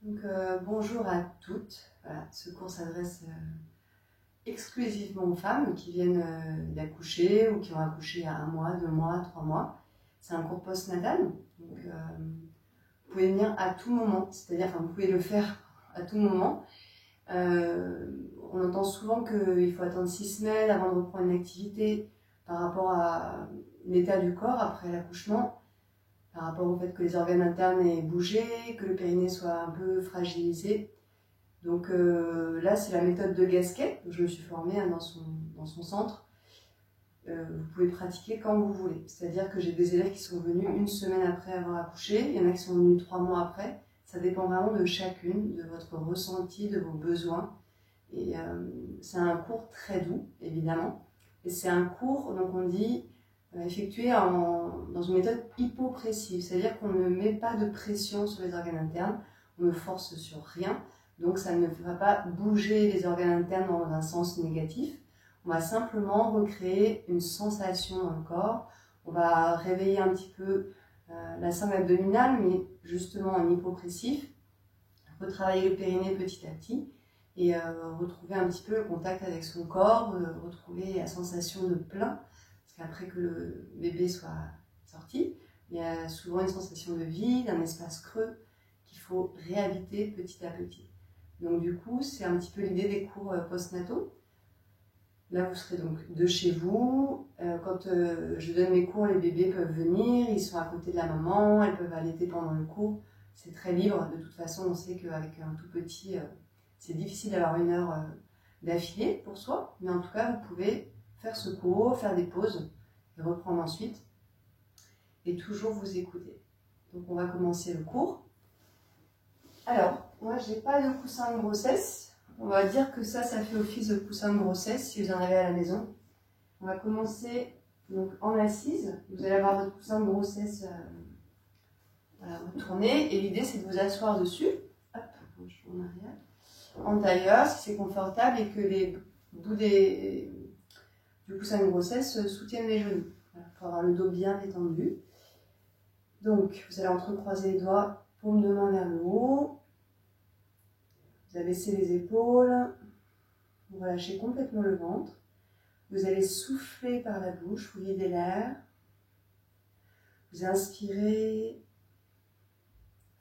Donc, bonjour à toutes. Voilà, ce cours s'adresse exclusivement aux femmes qui viennent d'accoucher ou qui ont accouché à 1 mois, 2 mois, 3 mois. C'est un cours postnatal. Donc, vous pouvez venir à tout moment, c'est-à-dire vous pouvez le faire à tout moment. On entend souvent qu'il faut attendre 6 semaines avant de reprendre une activité par rapport à l'état du corps après l'accouchement. Par rapport au fait que les organes internes aient bougé, que le périnée soit un peu fragilisé. Donc là, c'est la méthode de Gasquet. Je me suis formée dans son centre. Vous pouvez pratiquer quand vous voulez. C'est-à-dire que j'ai des élèves qui sont venus 1 semaine après avoir accouché. Il y en a qui sont venus 3 mois après. Ça dépend vraiment de chacune, de votre ressenti, de vos besoins. Et c'est un cours très doux, évidemment. Et c'est un cours, donc on dit, effectué dans une méthode hypopressive, c'est-à-dire qu'on ne met pas de pression sur les organes internes, on ne force sur rien, donc ça ne va pas bouger les organes internes dans un sens négatif. On va simplement recréer une sensation dans le corps, on va réveiller un petit peu la sangle abdominale, mais justement en hypopressif, retravailler le périnée petit à petit, et retrouver un petit peu le contact avec son corps, retrouver la sensation de plein, parce qu'après que le bébé soit sorti, il y a souvent une sensation de vide, un espace creux qu'il faut réhabiter petit à petit. Donc du coup, c'est un petit peu l'idée des cours postnataux. Là, vous serez donc de chez vous. Quand je donne mes cours, les bébés peuvent venir, ils sont à côté de la maman, elles peuvent allaiter pendant le cours. C'est très libre. De toute façon, on sait qu'avec un tout petit, c'est difficile d'avoir 1 heure d'affilée pour soi. Mais en tout cas, vous pouvez faire ce cours, faire des pauses et reprendre ensuite. Et toujours vous écouter. Donc, on va commencer le cours. Alors, moi, j'ai pas de coussin de grossesse. On va dire que ça fait office de coussin de grossesse si vous en avez à la maison. On va commencer donc en assise. Vous allez avoir votre coussin de grossesse retourné. Et l'idée, c'est de vous asseoir dessus. Hop, je tourne en arrière. En tailleur, si c'est confortable et que les bouts du coussin de grossesse soutiennent les genoux. Voilà, pour avoir le dos bien détendu. Donc, vous allez entrecroiser les doigts, paume de main vers le haut. Vous abaissez les épaules. Vous relâchez complètement le ventre. Vous allez souffler par la bouche, vous videz l'air. Vous inspirez.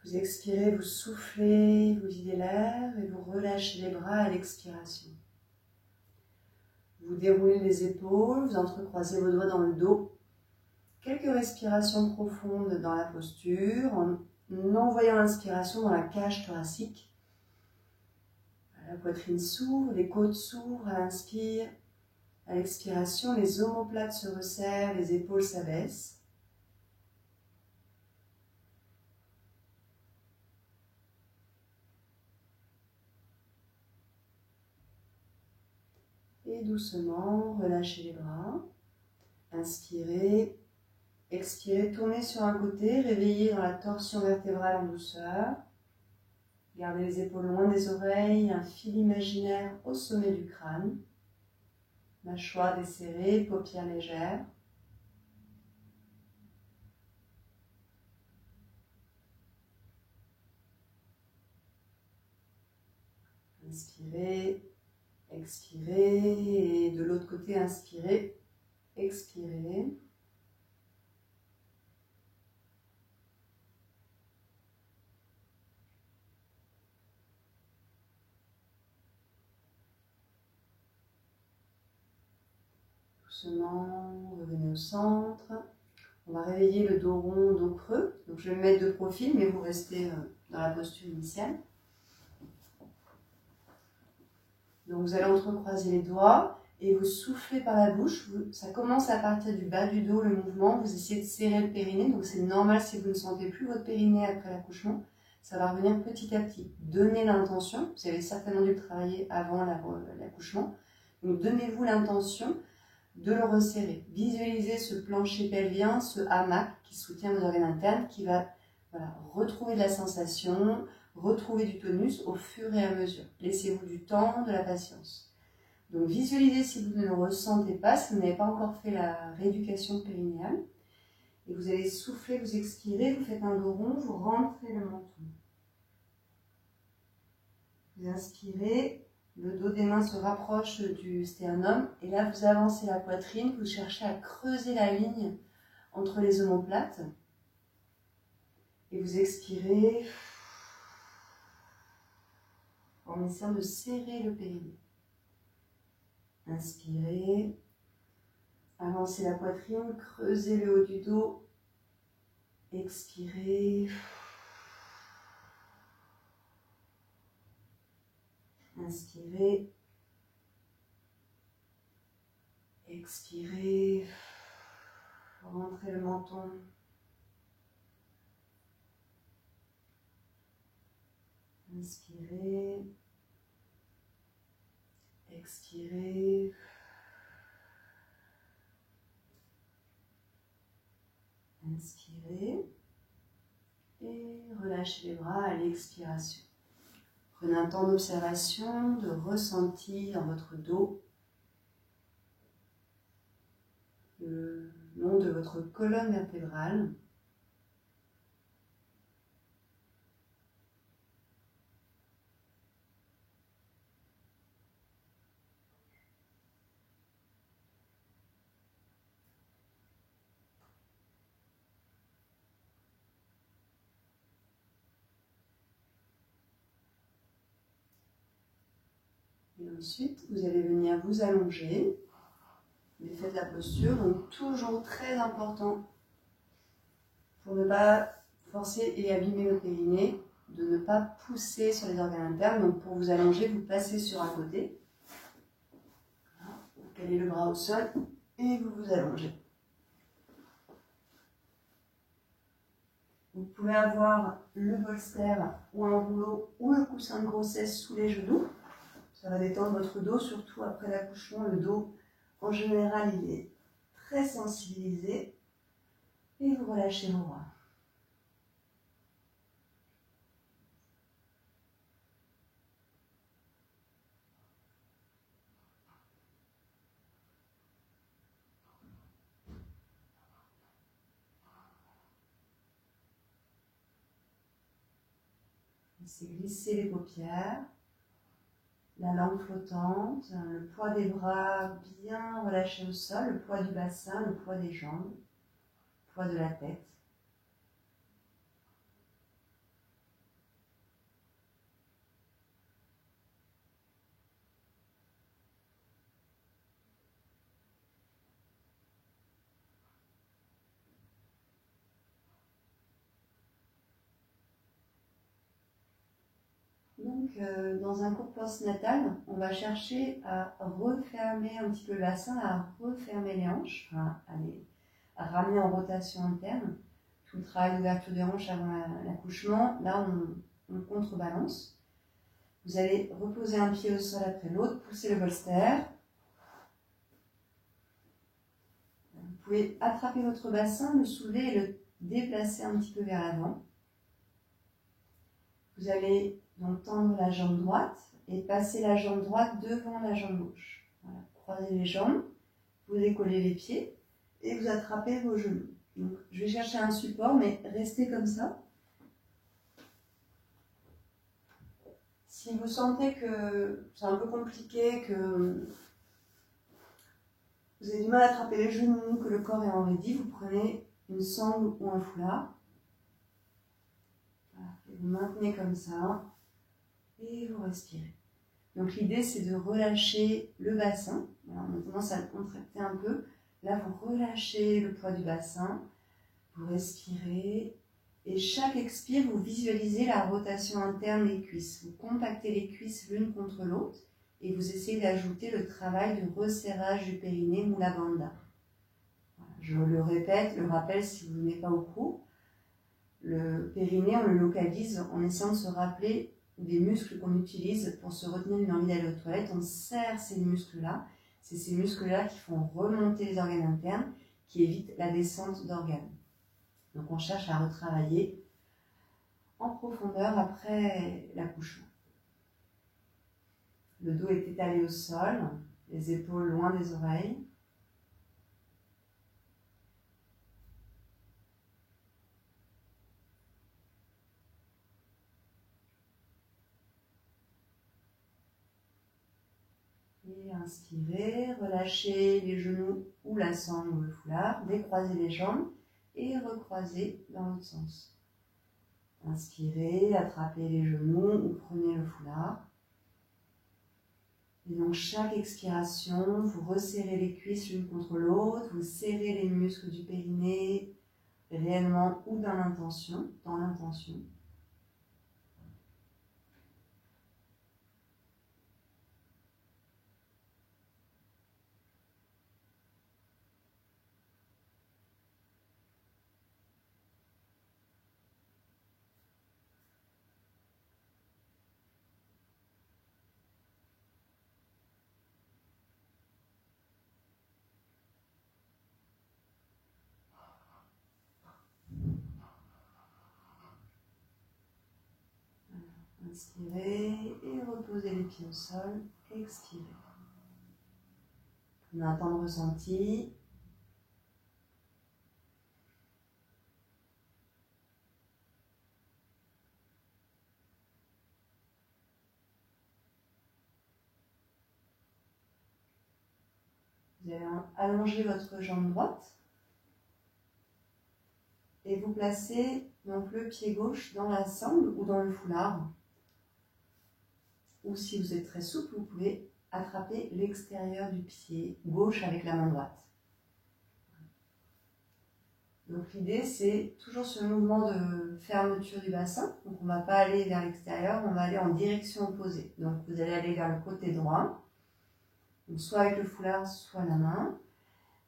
Vous expirez, vous soufflez, vous videz l'air et vous relâchez les bras à l'expiration. Vous déroulez les épaules, vous entrecroisez vos doigts dans le dos. Quelques respirations profondes dans la posture en envoyant l'inspiration dans la cage thoracique. La poitrine s'ouvre, les côtes s'ouvrent à l'inspire. À l'expiration, les omoplates se resserrent, les épaules s'abaissent. Et doucement, relâchez les bras. Inspirez. Expirez, tournez sur un côté, réveillez dans la torsion vertébrale en douceur. Gardez les épaules loin des oreilles, un fil imaginaire au sommet du crâne. Mâchoire desserrée, paupières légères. Inspirez, expirez, et de l'autre côté, inspirez, expirez. Doucement, revenez au centre. On va réveiller le dos rond, dos creux. Donc je vais me mettre de profil, mais vous restez dans la posture initiale. Donc vous allez entrecroiser les doigts et vous soufflez par la bouche. Ça commence à partir du bas du dos, le mouvement. Vous essayez de serrer le périnée. Donc c'est normal si vous ne sentez plus votre périnée après l'accouchement. Ça va revenir petit à petit. Donnez l'intention. Vous avez certainement dû le travailler avant l'accouchement. Donc donnez-vous l'intention de le resserrer. Visualisez ce plancher pelvien, ce hamac qui soutient vos organes internes, qui va retrouver de la sensation, retrouver du tonus au fur et à mesure. Laissez-vous du temps, de la patience. Donc visualisez si vous ne le ressentez pas, si vous n'avez pas encore fait la rééducation périnéale. Et vous allez souffler, vous expirez, vous faites un dos rond, vous rentrez le menton. Vous inspirez, le dos des mains se rapproche du sternum et là vous avancez la poitrine, vous cherchez à creuser la ligne entre les omoplates et vous expirez en essayant de serrer le périnée. Inspirez, avancez la poitrine, creusez le haut du dos, expirez. Inspirez, expirez, rentrez le menton. Inspirez, expirez. Inspirez et relâchez les bras à l'expiration. Prenez un temps d'observation, de ressenti dans votre dos, le long de votre colonne vertébrale. Et ensuite, vous allez venir vous allonger. L'effet de la posture, donc toujours très important pour ne pas forcer et abîmer le périnée, de ne pas pousser sur les organes internes. Donc pour vous allonger, vous passez sur un côté. Voilà. Vous calez le bras au sol et vous vous allongez. Vous pouvez avoir le bolster ou un rouleau ou le coussin de grossesse sous les genoux. Ça va détendre votre dos, surtout après l'accouchement. Le dos, en général, il est très sensibilisé. Et vous relâchez vos bras. Laissez glisser les paupières. La langue flottante, le poids des bras bien relâché au sol, le poids du bassin, le poids des jambes, le poids de la tête. Donc, dans un cours postnatal, on va chercher à refermer un petit peu le bassin, à refermer les hanches, à ramener en rotation interne. Tout le travail d'ouverture des hanches avant l'accouchement, là on contrebalance. Vous allez reposer un pied au sol après l'autre, pousser le bolster. Vous pouvez attraper votre bassin, le soulever et le déplacer un petit peu vers l'avant. Vous allez donc tendre la jambe droite et passer la jambe droite devant la jambe gauche. Voilà. Croisez les jambes, vous décollez les pieds et vous attrapez vos genoux. Donc, je vais chercher un support, mais restez comme ça. Si vous sentez que c'est un peu compliqué, que vous avez du mal à attraper les genoux, que le corps est enraidi, vous prenez une sangle ou un foulard. Voilà. Et vous maintenez comme ça et vous respirez. Donc l'idée c'est de relâcher le bassin. Voilà, on a tendance à le contracter un peu. Là vous relâchez le poids du bassin, vous respirez et chaque expire vous visualisez la rotation interne des cuisses. Vous compactez les cuisses l'une contre l'autre et vous essayez d'ajouter le travail de resserrage du périnée Mula Bandha. Voilà, je le répète, le rappel si vous n'êtes pas au cours. Le périnée on le localise en essayant de se rappeler des muscles qu'on utilise pour se retenir une envie d'aller aux toilettes. On serre ces muscles-là. C'est ces muscles-là qui font remonter les organes internes, qui évitent la descente d'organes. Donc on cherche à retravailler en profondeur après l'accouchement. Le dos est étalé au sol, les épaules loin des oreilles. Et inspirez, relâchez les genoux ou la sangle ou le foulard, décroisez les jambes et recroisez dans l'autre sens. Inspirez, attrapez les genoux ou prenez le foulard. Et donc chaque expiration, vous resserrez les cuisses l'une contre l'autre, vous serrez les muscles du périnée réellement ou dans l'intention. Inspirez et reposez les pieds au sol. Expirez. Prenez un temps de ressenti. Vous allez allonger votre jambe droite et vous placez donc le pied gauche dans la sangle ou dans le foulard. Ou si vous êtes très souple, vous pouvez attraper l'extérieur du pied gauche avec la main droite. Donc l'idée, c'est toujours ce mouvement de fermeture du bassin. Donc on ne va pas aller vers l'extérieur, on va aller en direction opposée. Donc vous allez aller vers le côté droit, donc soit avec le foulard, soit la main.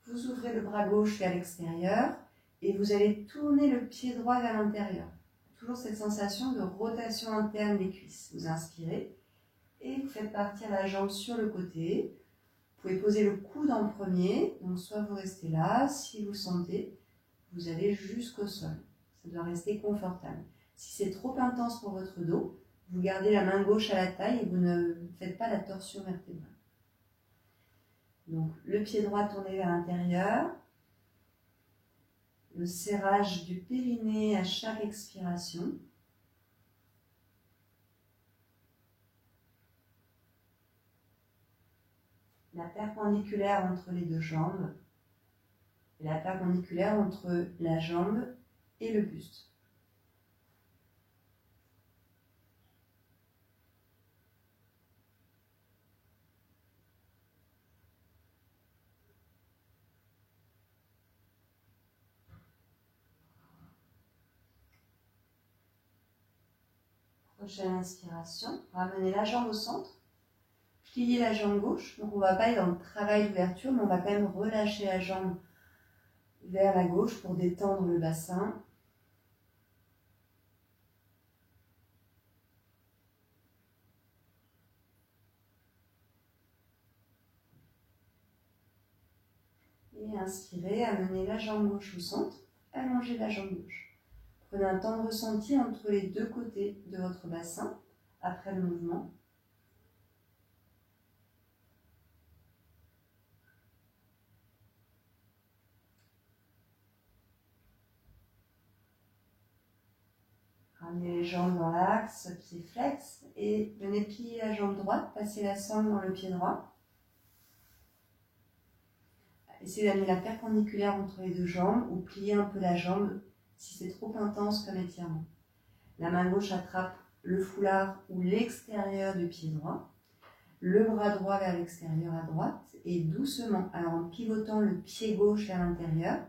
Vous ouvrez le bras gauche vers l'extérieur et vous allez tourner le pied droit vers l'intérieur. Toujours cette sensation de rotation interne des cuisses. Vous inspirez et vous faites partir la jambe sur le côté. Vous pouvez poser le coude en premier, donc soit vous restez là, si vous le sentez, vous allez jusqu'au sol. Ça doit rester confortable. Si c'est trop intense pour votre dos, vous gardez la main gauche à la taille et vous ne faites pas la torsion vertébrale. Donc le pied droit tourné vers l'intérieur, le serrage du périnée à chaque expiration. La perpendiculaire entre les deux jambes et la perpendiculaire entre la jambe et le buste. Prochaine inspiration, ramenez la jambe au centre, pliez la jambe gauche, donc on ne va pas aller dans le travail d'ouverture, mais on va quand même relâcher la jambe vers la gauche pour détendre le bassin. Et inspirez, amenez la jambe gauche au centre, allongez la jambe gauche. Prenez un temps de ressenti entre les deux côtés de votre bassin après le mouvement. Ramenez les jambes dans l'axe, pied flex, et venez plier la jambe droite, passez la sangle dans le pied droit. Essayez d'amener la perpendiculaire entre les deux jambes ou plier un peu la jambe si c'est trop intense comme étirement. La main gauche attrape le foulard ou l'extérieur du pied droit, le bras droit vers l'extérieur à droite et doucement, alors en pivotant le pied gauche vers l'intérieur,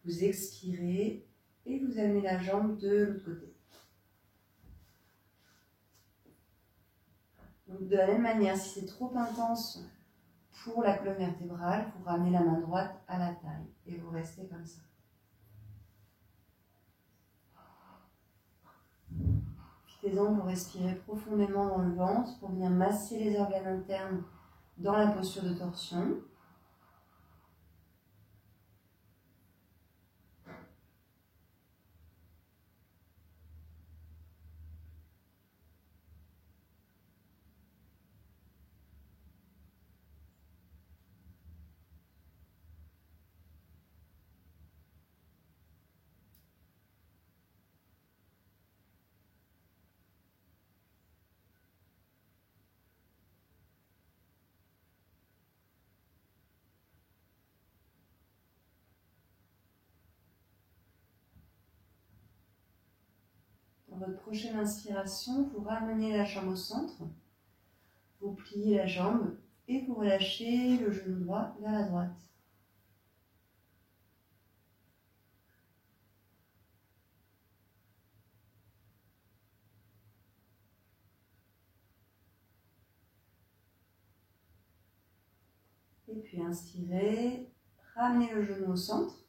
vous expirez et vous amenez la jambe de l'autre côté. Donc de la même manière, si c'est trop intense pour la colonne vertébrale, vous ramenez la main droite à la taille et vous restez comme ça. Profitez-en pour respirer profondément dans le ventre, pour venir masser les organes internes dans la posture de torsion. votre prochaine inspiration, vous ramenez la jambe au centre, vous pliez la jambe et vous relâchez le genou droit vers la droite. Et puis inspirez, ramenez le genou au centre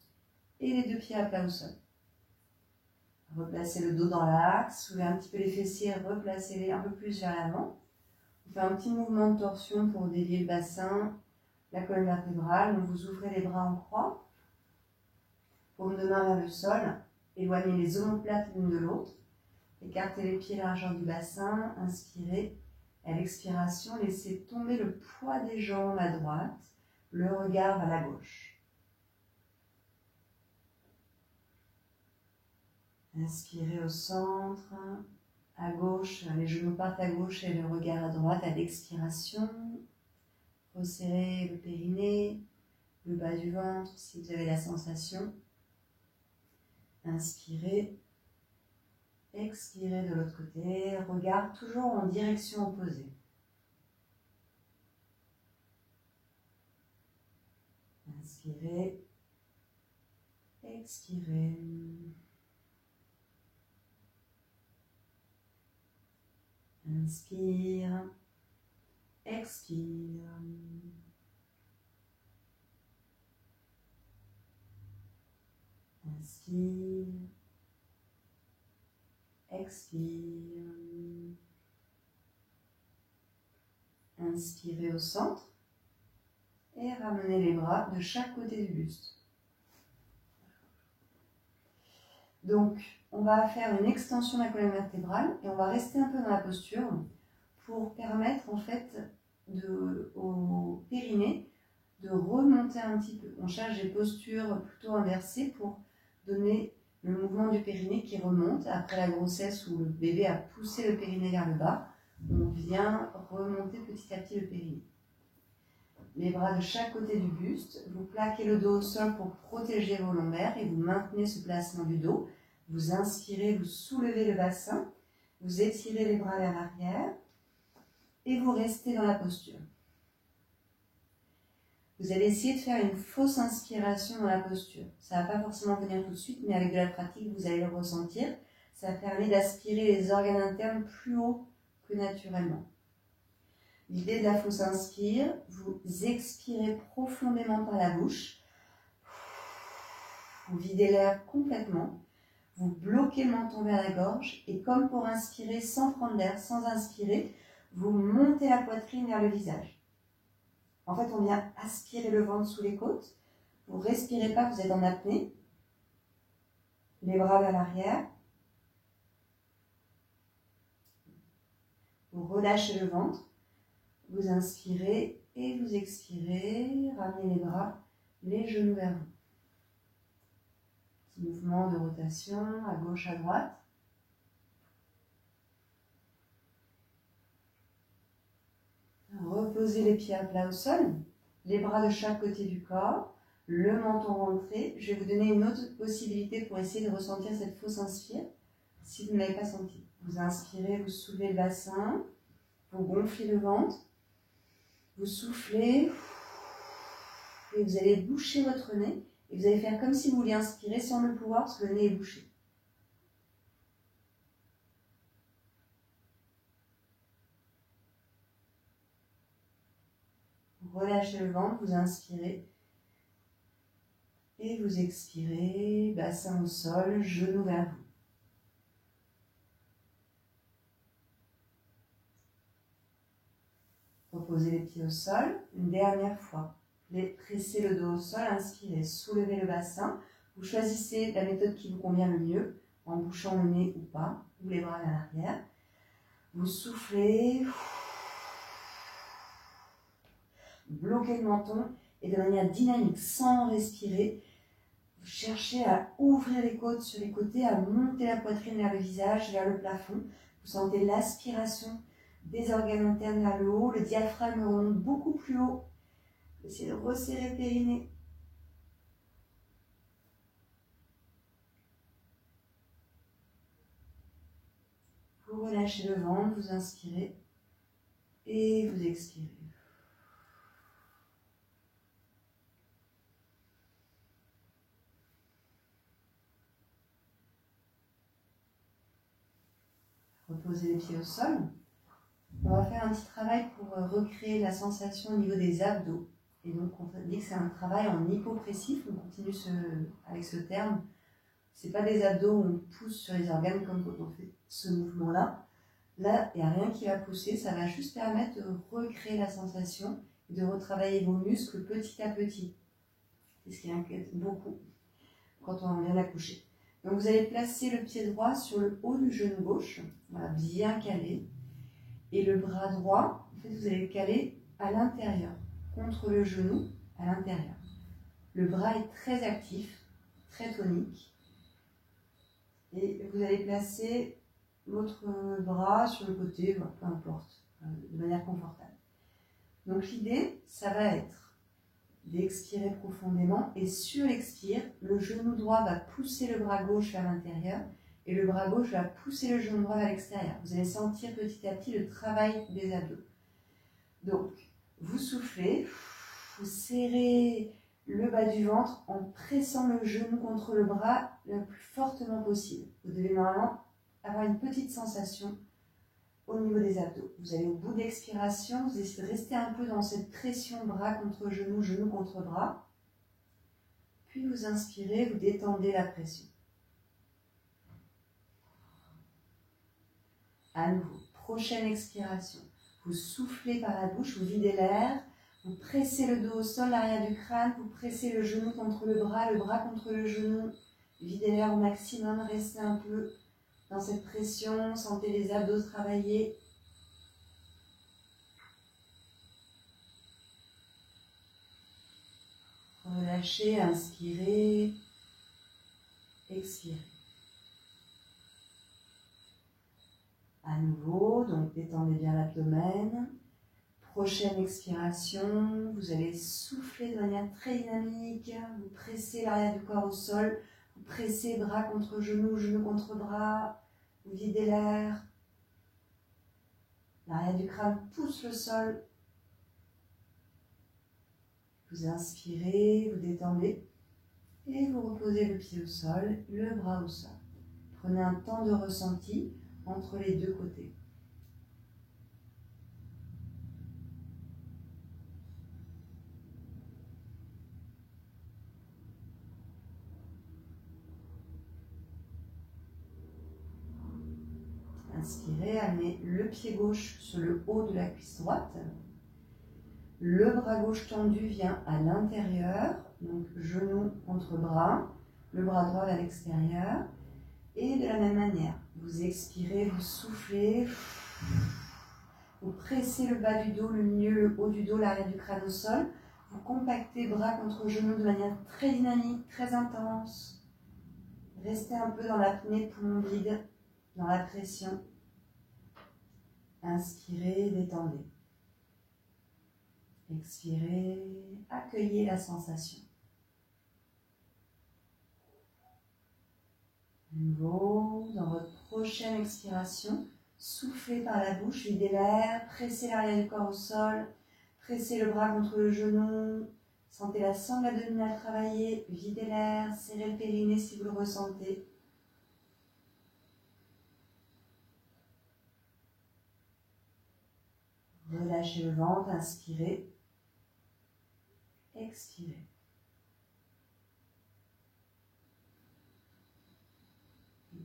et les deux pieds à plat au sol. Replacez le dos dans l'axe, soulevez un petit peu les fessiers, replacez-les un peu plus vers l'avant. On fait un petit mouvement de torsion pour délier le bassin, la colonne vertébrale. Donc vous ouvrez les bras en croix, paume de main vers le sol, éloignez les omoplates l'une de l'autre, écartez les pieds largeur du bassin, inspirez. À l'expiration, laissez tomber le poids des jambes à droite, le regard vers la gauche. Inspirez au centre, à gauche, les genoux partent à gauche et le regard à droite. À l'expiration, resserrez le périnée, le bas du ventre si vous avez la sensation. Inspirez, expirez de l'autre côté, regard toujours en direction opposée. Inspirez, expirez. Inspire, expire. Inspire, expire. Inspirez au centre et ramenez les bras de chaque côté du buste. Donc, on va faire une extension de la colonne vertébrale et on va rester un peu dans la posture pour permettre en fait au périnée de remonter un petit peu. On cherche des postures plutôt inversées pour donner le mouvement du périnée qui remonte. Après la grossesse où le bébé a poussé le périnée vers le bas, on vient remonter petit à petit le périnée. Les bras de chaque côté du buste, vous plaquez le dos au sol pour protéger vos lombaires et vous maintenez ce placement du dos. Vous inspirez, vous soulevez le bassin, vous étirez les bras vers l'arrière et vous restez dans la posture. Vous allez essayer de faire une fausse inspiration dans la posture. Ça ne va pas forcément venir tout de suite, mais avec de la pratique, vous allez le ressentir. Ça permet d'aspirer les organes internes plus haut que naturellement. L'idée de la fausse inspire, vous expirez profondément par la bouche. Vous videz l'air complètement. Vous bloquez le menton vers la gorge et comme pour inspirer sans prendre d'air, sans inspirer, vous montez la poitrine vers le visage. En fait, on vient aspirer le ventre sous les côtes. Vous ne respirez pas, vous êtes en apnée. Les bras vers l'arrière. Vous relâchez le ventre. Vous inspirez et vous expirez. Ramenez les bras, les genoux vers vous. Petit mouvement de rotation à gauche, à droite. Reposez les pieds à plat au sol, les bras de chaque côté du corps, le menton rentré. Je vais vous donner une autre possibilité pour essayer de ressentir cette fausse inspire, si vous ne l'avez pas senti. Vous inspirez, vous soulevez le bassin, vous gonflez le ventre, vous soufflez, et vous allez boucher votre nez, et vous allez faire comme si vous vouliez inspirer sans le pouvoir, parce que le nez est bouché. Relâchez le ventre, vous inspirez et vous expirez, bassin au sol, genoux vers vous. Reposez les pieds au sol, une dernière fois. Pressez le dos au sol, inspirez, soulevez le bassin. Vous choisissez la méthode qui vous convient le mieux, en bouchant le nez ou pas, ou les bras à l'arrière. Vous soufflez. Bloquez le menton et de manière dynamique, sans respirer, vous cherchez à ouvrir les côtes sur les côtés, à monter la poitrine vers le visage, vers le plafond. Vous sentez l'aspiration des organes internes vers le haut, le diaphragme remonte beaucoup plus haut. Essayez de resserrer le périnée. Vous relâchez le ventre, vous inspirez et vous expirez. Reposez les pieds au sol. On va faire un petit travail pour recréer la sensation au niveau des abdos. Et donc on dit que c'est un travail en hypopressif, on continue avec ce terme. Ce n'est pas des abdos où on pousse sur les organes comme quand on fait ce mouvement-là. Là, il n'y a rien qui va pousser, ça va juste permettre de recréer la sensation et de retravailler vos muscles petit à petit. C'est ce qui inquiète beaucoup quand on vient d'accoucher. Donc vous allez placer le pied droit sur le haut du genou gauche, voilà, bien calé. Et le bras droit, en fait, vous allez le caler à l'intérieur, contre le genou, à l'intérieur. Le bras est très actif, très tonique. Et vous allez placer l'autre bras sur le côté, peu importe, de manière confortable. Donc l'idée, ça va être d'expirer profondément et sur l'expire, le genou droit va pousser le bras gauche vers l'intérieur et le bras gauche va pousser le genou droit vers l'extérieur. Vous allez sentir petit à petit le travail des abdos. Donc, vous soufflez, vous serrez le bas du ventre en pressant le genou contre le bras le plus fortement possible. Vous devez normalement avoir une petite sensation au niveau des abdos. Vous allez au bout de l'expiration, vous essayez de rester un peu dans cette pression bras contre genou, genou contre bras. Puis vous inspirez, vous détendez la pression. À nouveau, prochaine expiration. Vous soufflez par la bouche, vous videz l'air, vous pressez le dos au sol, l'arrière du crâne, vous pressez le genou contre le bras contre le genou. Videz l'air au maximum, restez un peu dans cette pression, sentez les abdos travailler. Relâchez, inspirez, expirez. À nouveau, donc détendez bien l'abdomen. Prochaine expiration, vous allez souffler de manière très dynamique. Vous pressez l'arrière du corps au sol. Vous pressez bras contre genou, genou contre bras. Vous videz l'air. L'arrière du crâne pousse le sol. Vous inspirez, vous détendez. Et vous reposez le pied au sol, le bras au sol. Prenez un temps de ressenti entre les deux côtés. Inspirez, amenez le pied gauche sur le haut de la cuisse droite. Le bras gauche tendu vient à l'intérieur, donc genou contre bras, le bras droit vers l'extérieur. Et de la même manière, vous expirez, vous soufflez, vous pressez le bas du dos, le milieu, le haut du dos, l'arrière du crâne au sol. Vous compactez bras contre genou de manière très dynamique, très intense. Restez un peu dans l'apnée, poumon vide, dans la pression. Inspirez, détendez. Expirez, accueillez la sensation. De nouveau, dans votre prochaine expiration, soufflez par la bouche, videz l'air, pressez l'arrière du corps au sol, pressez le bras contre le genou, sentez la sangle abdominale travailler, videz l'air, serrez le périnée si vous le ressentez. Relâchez le ventre, inspirez, expirez.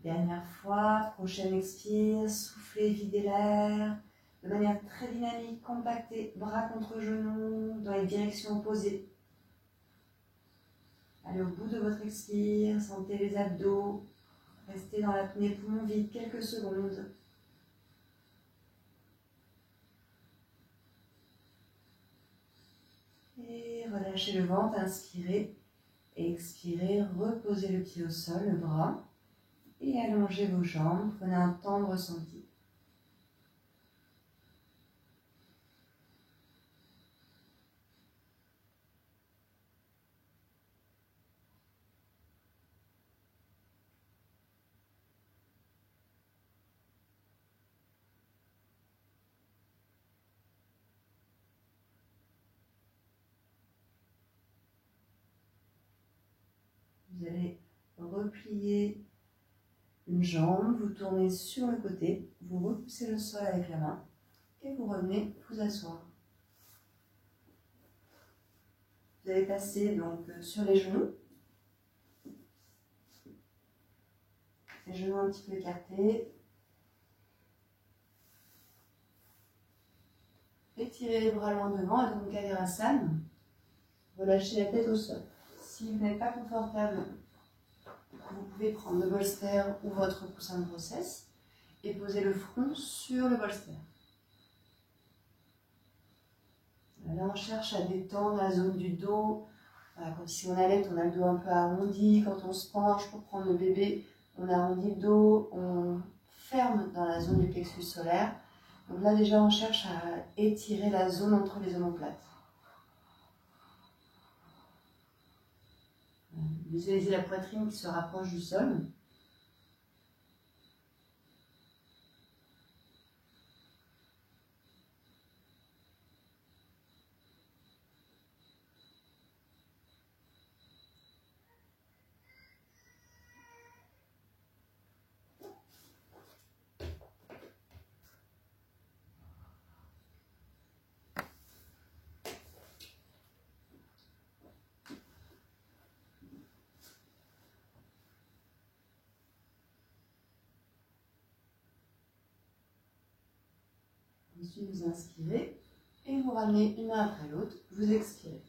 Dernière fois, prochaine expire, soufflez, videz l'air, de manière très dynamique, compactez, bras contre genoux, dans les directions opposées. Allez au bout de votre expire, sentez les abdos, restez dans l'apnée poumon vide quelques secondes. Et relâchez le ventre, inspirez, expirez, reposez le pied au sol, le bras. Et allongez vos jambes, prenez un temps de ressenti. repliez une jambe, vous tournez sur le côté, vous repoussez le sol avec la main et vous revenez vous asseoir. Vous allez passer donc sur les genoux un petit peu écartés. Étirez les bras loin devant, Adho Mukha Virasana. Relâchez la tête au sol. Si vous n'êtes pas confortable, vous pouvez prendre le bolster ou votre coussin de grossesse et poser le front sur le bolster. Là, on cherche à détendre la zone du dos. Voilà, comme si on allait, on a le dos un peu arrondi. Quand on se penche pour prendre le bébé, on arrondit le dos, on ferme dans la zone du plexus solaire. Donc là, déjà, on cherche à étirer la zone entre les omoplates. Visualisez la poitrine qui se rapproche du sol. Ensuite, vous inspirez et vous ramenez une main après l'autre, vous expirez.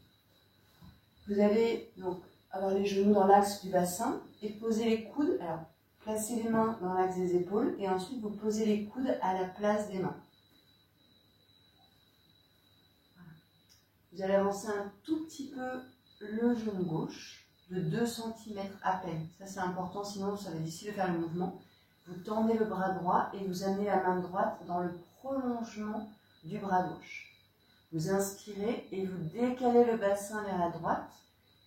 Vous allez donc avoir les genoux dans l'axe du bassin et poser les coudes. Alors, placez les mains dans l'axe des épaules et ensuite vous posez les coudes à la place des mains. Voilà. Vous allez avancer un tout petit peu le genou gauche, de 2 cm à peine. Ça c'est important, sinon ça va être difficile de faire le mouvement. Vous tendez le bras droit et vous amenez la main droite dans le prolongement du bras gauche. Vous inspirez et vous décalez le bassin vers la droite,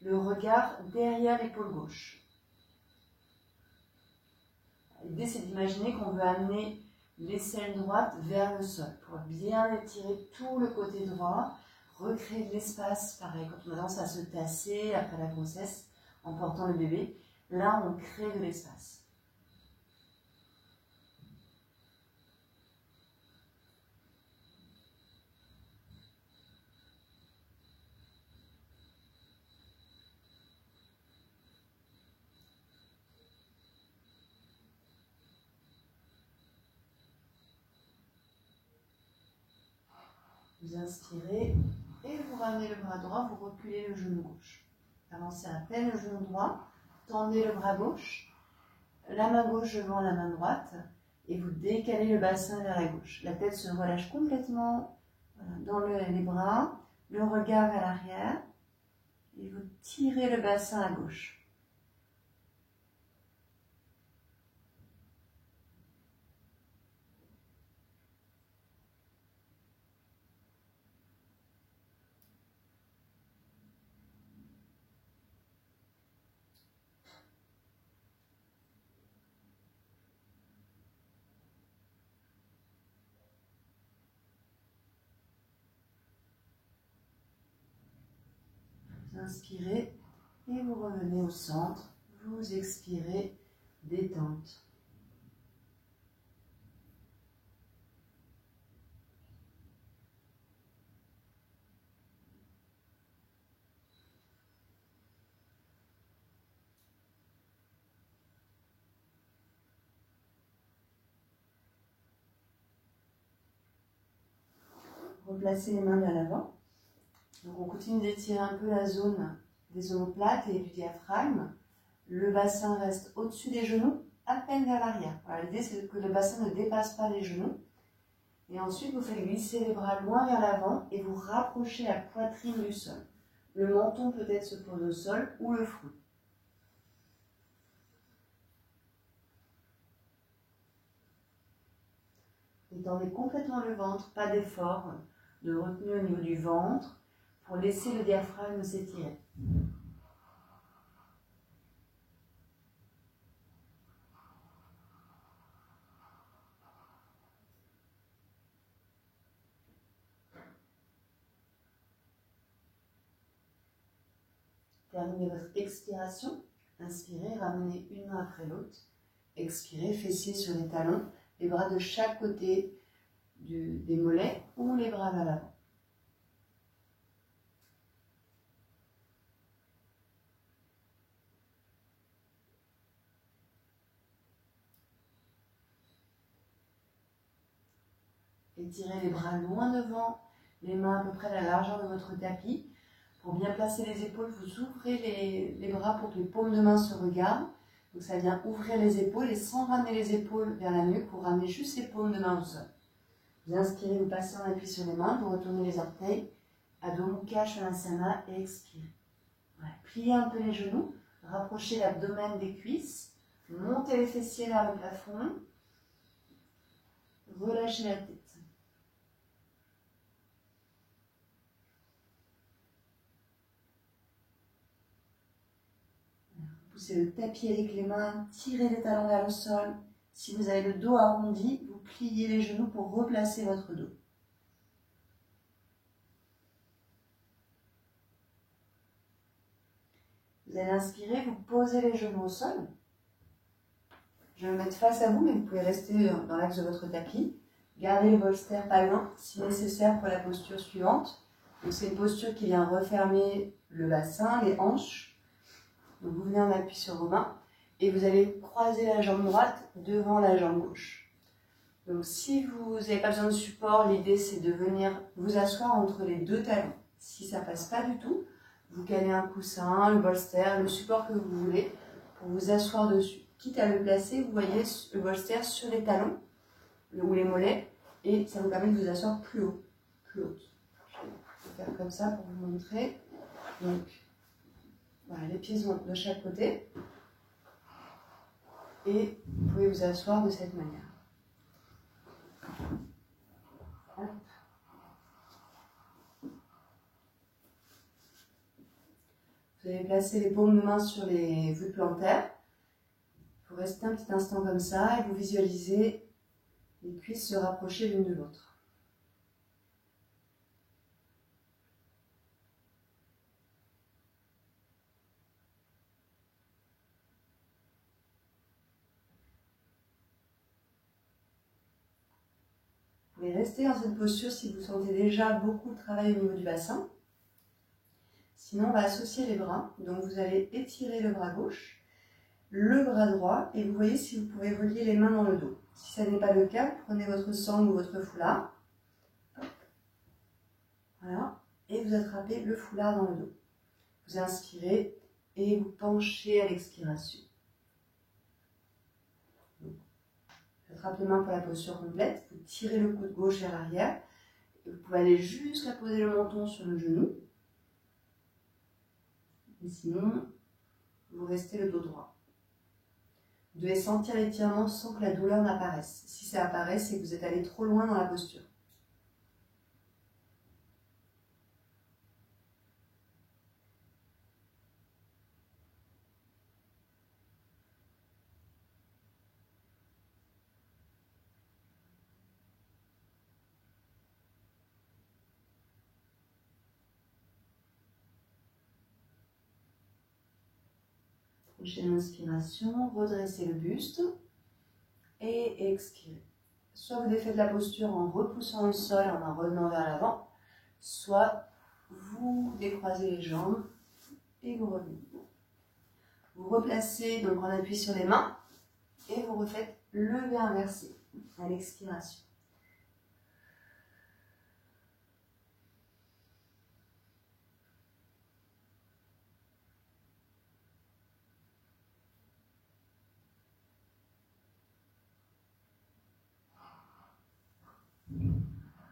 le regard derrière l'épaule gauche. L'idée c'est d'imaginer qu'on veut amener l'aisselle droite vers le sol pour bien étirer tout le côté droit, recréer de l'espace, pareil quand on a tendance à se tasser après la grossesse en portant le bébé, là on crée de l'espace. Vous inspirez et vous ramenez le bras droit, vous reculez le genou gauche. Avancez à peine le genou droit, tendez le bras gauche, la main gauche devant la main droite et vous décalez le bassin vers la gauche. La tête se relâche complètement dans les bras, le regard vers l'arrière et vous tirez le bassin à gauche. Vous inspirez et vous revenez au centre. Vous expirez, détente. Replacez les mains vers l'avant. Donc on continue d'étirer un peu la zone des omoplates et du diaphragme. Le bassin reste au-dessus des genoux, à peine vers l'arrière. Voilà, l'idée c'est que le bassin ne dépasse pas les genoux. Et ensuite vous faites glisser les bras loin vers l'avant et vous rapprochez la poitrine du sol. Le menton peut-être se pose au sol ou le front. Détendez complètement le ventre, pas d'effort de retenue au niveau du ventre pour laisser le diaphragme s'étirer. Terminez votre expiration Inspirez, ramenez une main après l'autre. Expirez, fessiers sur les talons, les bras de chaque côté des mollets ou les bras vers l'avant. Étirez les bras loin devant, les mains à peu près à la largeur de votre tapis. Pour bien placer les épaules, vous ouvrez les bras pour que les paumes de main se regardent. Donc ça vient ouvrir les épaules et sans ramener les épaules vers la nuque, vous ramenez juste les paumes de main au sol. Vous inspirez, vous passez en appui sur les mains, vous retournez les orteils, Adho Mukha Svanasana et expirez. Voilà. Pliez un peu les genoux, rapprochez l'abdomen des cuisses, montez les fessiers vers le plafond, relâchez la tête. Poussez le tapis avec les mains, tirez les talons vers le sol. Si vous avez le dos arrondi, vous pliez les genoux pour replacer votre dos. Vous allez inspirer, vous posez les genoux au sol. Je vais me mettre face à vous, mais vous pouvez rester dans l'axe de votre tapis. Gardez le bolster pas loin, si nécessaire, pour la posture suivante. C'est une posture qui vient refermer le bassin, les hanches. Donc vous venez en appui sur vos mains et vous allez croiser la jambe droite devant la jambe gauche. Donc si vous n'avez pas besoin de support, l'idée c'est de venir vous asseoir entre les deux talons. Si ça ne passe pas du tout, vous calez un coussin, le bolster, le support que vous voulez pour vous asseoir dessus. Quitte à le placer, vous voyez le bolster sur les talons ou les mollets et ça vous permet de vous asseoir plus haut, plus haute. Je vais faire comme ça pour vous montrer. Donc, voilà, les pieds sont de chaque côté et vous pouvez vous asseoir de cette manière. Hop. Vous allez placer les paumes de main sur les voûtes plantaires. Vous restez un petit instant comme ça et vous visualisez les cuisses se rapprocher l'une de l'autre. Vous pouvez rester dans cette posture si vous sentez déjà beaucoup de travail au niveau du bassin. Sinon, on va associer les bras. Donc, vous allez étirer le bras gauche, le bras droit, et vous voyez si vous pouvez relier les mains dans le dos. Si ça n'est pas le cas, vous prenez votre sangle ou votre foulard. Hop. Voilà. Et vous attrapez le foulard dans le dos. Vous inspirez et vous penchez à l'expiration. Attrape les mains pour la posture complète. Vous tirez le coude gauche vers l'arrière. Vous pouvez aller jusqu'à poser le menton sur le genou. Et sinon, vous restez le dos droit. Vous devez sentir l'étirement sans que la douleur n'apparaisse. Si ça apparaît, c'est que vous êtes allé trop loin dans la posture. Prochaine inspiration, redressez le buste et expirez. Soit vous défaites la posture en repoussant le sol, en revenant vers l'avant, soit vous décroisez les jambes et vous revenez. Vous replacez donc en appui sur les mains et vous refaites lever inversé à l'expiration.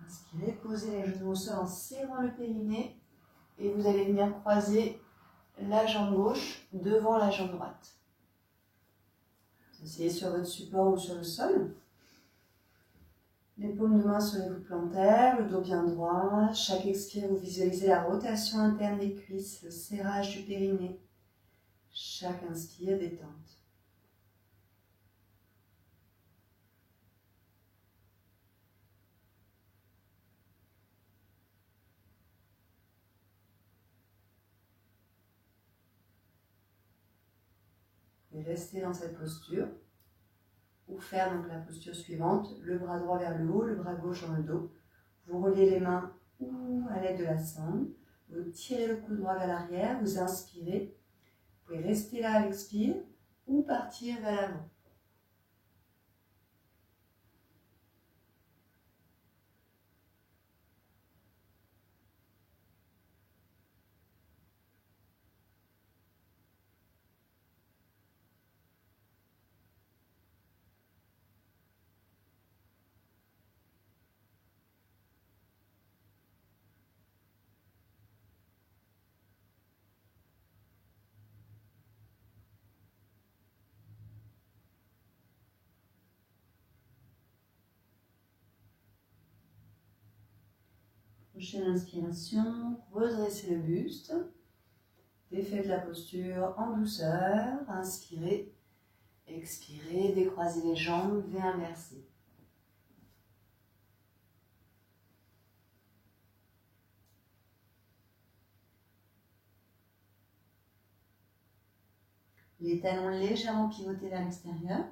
Inspirez, posez les genoux au sol en serrant le périnée et vous allez venir croiser la jambe gauche devant la jambe droite. Vous asseyez sur votre support ou sur le sol. Les paumes de main sur les voûtes plantaires, le dos bien droit. Chaque expire, vous visualisez la rotation interne des cuisses, le serrage du périnée. Chaque inspire, détente. pouvez rester dans cette posture ou faire donc la posture suivante, le bras droit vers le haut, le bras gauche dans le dos. Vous reliez les mains ou à l'aide de la sangle, vous tirez le coude droit vers l'arrière, vous inspirez. Vous pouvez rester là à l'expire ou partir vers l'avant. Prochaine inspiration, redressez le buste. Défaites la posture en douceur. Inspirez. Expirez, décroisez les jambes, V inversé. Les talons légèrement pivotés vers l'extérieur.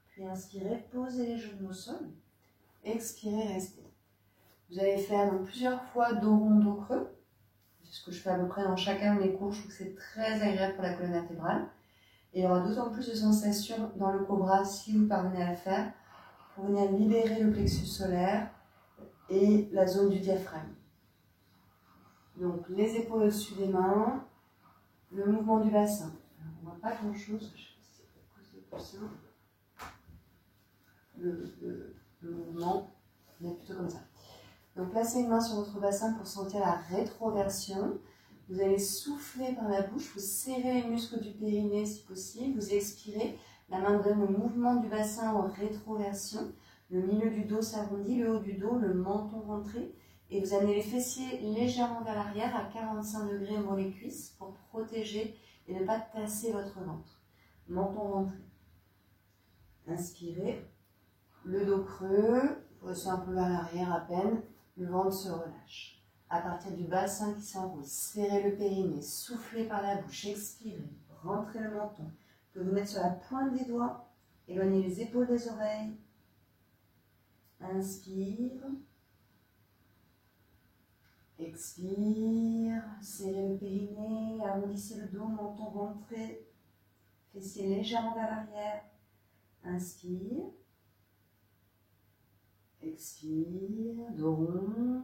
Puis inspirez, posez les genoux au sol. Expirez, restez. Vous allez faire donc plusieurs fois dos rond, dos creux. C'est ce que je fais à peu près dans chacun de mes cours. Je trouve que c'est très agréable pour la colonne vertébrale. Et il y aura d'autant plus de sensations dans le cobra si vous parvenez à le faire pour venir libérer le plexus solaire et la zone du diaphragme. Donc les épaules au-dessus des mains, le mouvement du bassin. Alors, on ne voit pas grand chose, je sais pas si c'est à cause du coussin. Le mouvement, mais plutôt comme ça. Donc placez une main sur votre bassin pour sentir la rétroversion. Vous allez souffler par la bouche, vous serrez les muscles du périnée si possible, vous expirez. La main donne le mouvement du bassin en rétroversion. Le milieu du dos s'arrondit, le haut du dos, le menton rentré. Et vous amenez les fessiers légèrement vers l'arrière à 45 degrés pour les cuisses pour protéger et ne pas tasser votre ventre. Menton rentré. Inspirez. Le dos creux, vous restez un peu vers l'arrière à peine. Le ventre se relâche. À partir du bassin qui s'enroule, serrez le périnée, soufflez par la bouche, expirez, rentrez le menton. Vous pouvez vous mettre sur la pointe des doigts, éloignez les épaules des oreilles. Inspire. Expire, serrez le périnée, arrondissez le dos, menton rentré, fessiers légèrement vers l'arrière. Inspire. Expire, dos rond.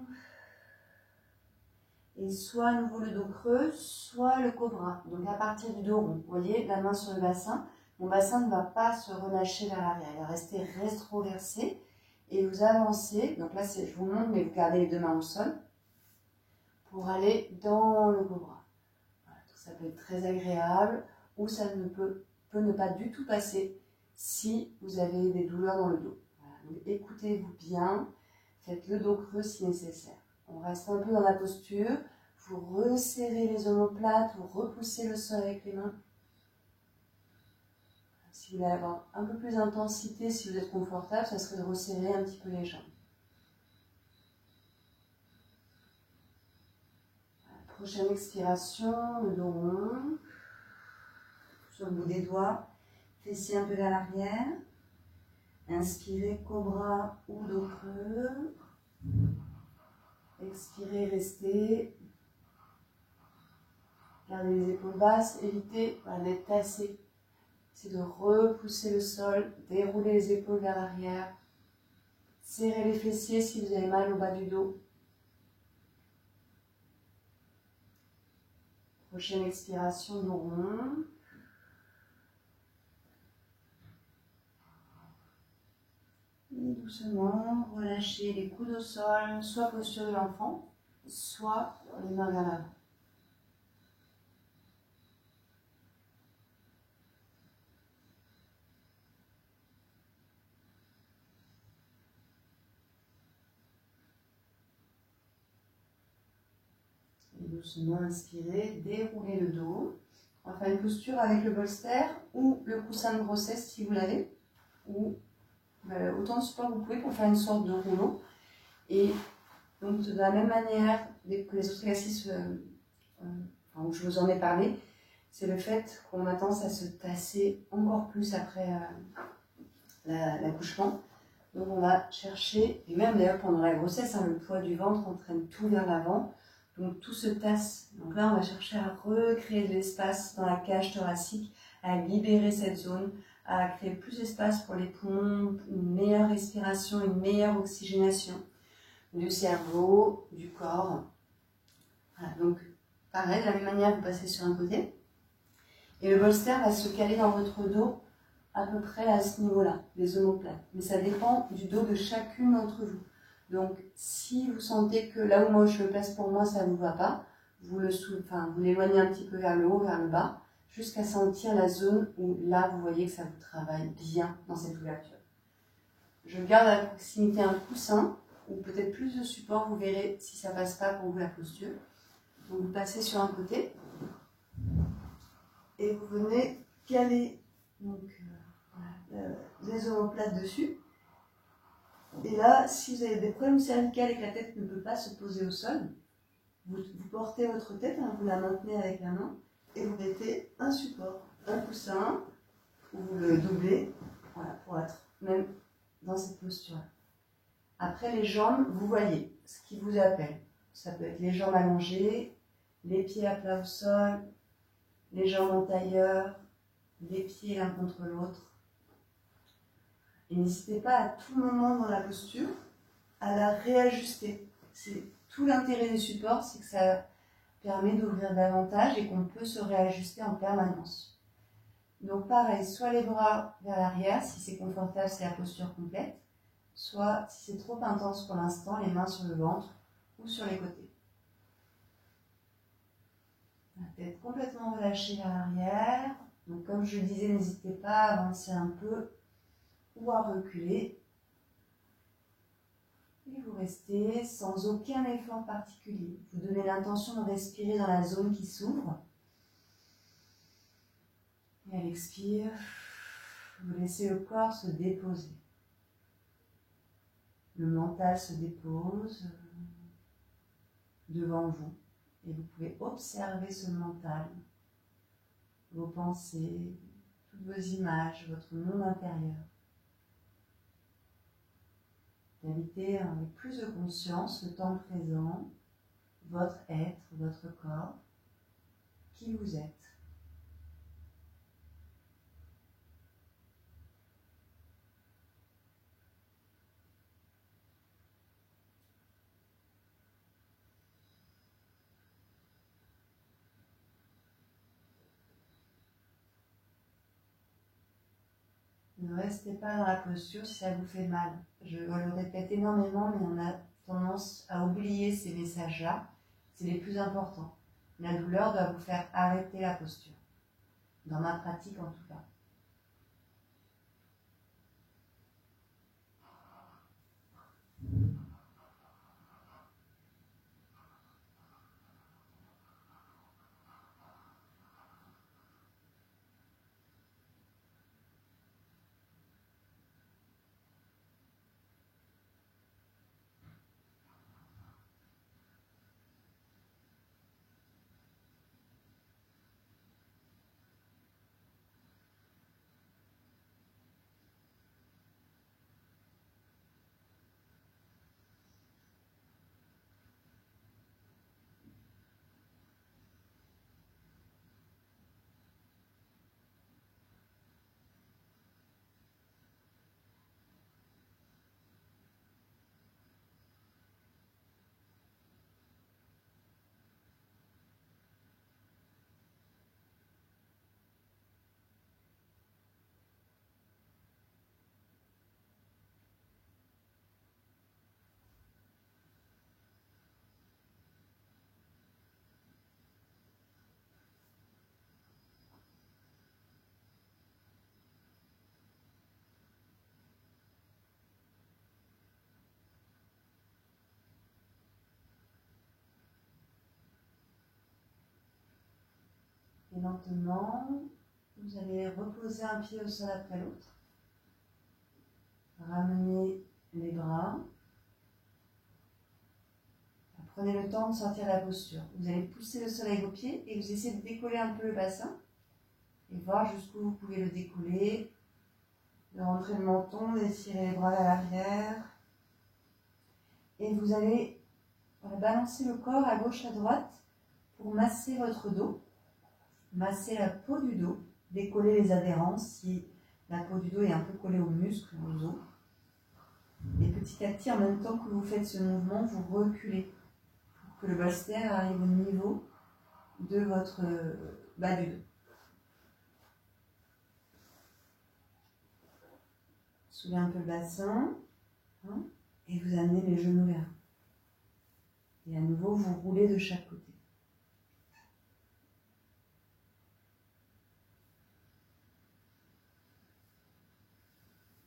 Et soit à nouveau le dos creux, soit le cobra. Donc à partir du dos rond, vous voyez, la main sur le bassin. Mon bassin ne va pas se relâcher vers l'arrière, il va rester rétroversé. Et vous avancez, donc là je vous montre, mais vous gardez les deux mains au sol, pour aller dans le cobra. Voilà, donc ça peut être très agréable, ou ça peut ne pas du tout passer si vous avez des douleurs dans le dos. Voilà, donc écoutez-vous bien, faites le dos creux si nécessaire. On reste un peu dans la posture, vous resserrez les omoplates, vous repoussez le sol avec les mains. Si vous voulez avoir un peu plus d'intensité, si vous êtes confortable, ça serait de resserrer un petit peu les jambes. Prochaine expiration, le dos rond, sur le bout des doigts, fessiers un peu vers l'arrière. Inspirez, cobra ou dos creux. Expirez, restez. Gardez les épaules basses, évitez d'être tassé. C'est de repousser le sol, dérouler les épaules vers l'arrière. Serrez les fessiers si vous avez mal au bas du dos. Prochaine expiration, dos rond. Et doucement, relâchez les coudes au sol, soit posture de l'enfant, soit les mains vers l'avant. Et doucement inspirez, déroulez le dos. On va faire une posture avec le bolster ou le coussin de grossesse si vous l'avez, ou autant de support que vous pouvez pour faire une sorte de rouleau. Et Donc de la même manière que les autres exercices où je vous en ai parlé, c'est le fait qu'on a tendance à se tasser encore plus après l'accouchement. Donc on va chercher, et même d'ailleurs pendant la grossesse, le poids du ventre entraîne tout vers l'avant, donc tout se tasse. Donc là on va chercher à recréer de l'espace dans la cage thoracique, à libérer cette zone, à créer plus d'espace pour les poumons, une meilleure respiration, une meilleure oxygénation du cerveau, du corps. Voilà, donc pareil, de la même manière vous passez sur un côté, et le bolster va se caler dans votre dos à peu près à ce niveau-là, les omoplates. Mais ça dépend du dos de chacune d'entre vous. Donc, si vous sentez que là où moi je le place pour moi, ça ne vous va pas, vous l'éloignez un petit peu vers le haut, vers le bas, jusqu'à sentir la zone où là, vous voyez que ça vous travaille bien dans cette ouverture. Je garde à proximité un coussin, ou peut-être plus de support, vous verrez si ça ne passe pas pour vous la posture. Donc, vous passez sur un côté, et vous venez caler donc, les omoplates dessus. Et là, si vous avez des problèmes cervicales et que la tête ne peut pas se poser au sol, vous portez votre tête, vous la maintenez avec la main et vous mettez un support, un coussin, ou vous le doublez, voilà, pour être même dans cette posture-là. Après les jambes, vous voyez ce qui vous appelle. Ça peut être les jambes allongées, les pieds à plat au sol, les jambes en tailleur, les pieds l'un contre l'autre. Et n'hésitez pas à tout moment dans la posture à la réajuster. C'est tout l'intérêt des supports, c'est que ça permet d'ouvrir davantage et qu'on peut se réajuster en permanence. Donc pareil, soit les bras vers l'arrière, si c'est confortable, c'est la posture complète, soit si c'est trop intense pour l'instant, les mains sur le ventre ou sur les côtés. La tête complètement relâchée vers l'arrière. Donc comme je le disais, n'hésitez pas à avancer un peu ou à reculer. Et vous restez sans aucun effort particulier. Vous donnez l'intention de respirer dans la zone qui s'ouvre. Et à l'expire, vous laissez le corps se déposer. Le mental se dépose devant vous. Et vous pouvez observer ce mental, vos pensées, toutes vos images, votre monde intérieur. D'habiter avec plus de conscience le temps présent, votre être, votre corps, qui vous êtes. Ne restez pas dans la posture si ça vous fait mal. Je le répète énormément, mais on a tendance à oublier ces messages-là. C'est les plus importants. La douleur doit vous faire arrêter la posture. Dans ma pratique en tout cas. Et lentement, vous allez reposer un pied au sol après l'autre. Ramenez les bras. Prenez le temps de sortir la posture. Vous allez pousser le sol avec vos pieds et vous essayez de décoller un peu le bassin et voir jusqu'où vous pouvez le décoller, de rentrer le menton, d'étirer les bras à l'arrière. Et vous allez balancer le corps à gauche, à droite pour masser votre dos, masser la peau du dos, décoller les adhérences si la peau du dos est un peu collée aux muscles, aux os. Et petit à petit, en même temps que vous faites ce mouvement, vous reculez pour que le bolster arrive au niveau de votre bas du dos. Soulevez un peu le bassin et vous amenez les genoux vers vous. Et à nouveau, vous roulez de chaque côté.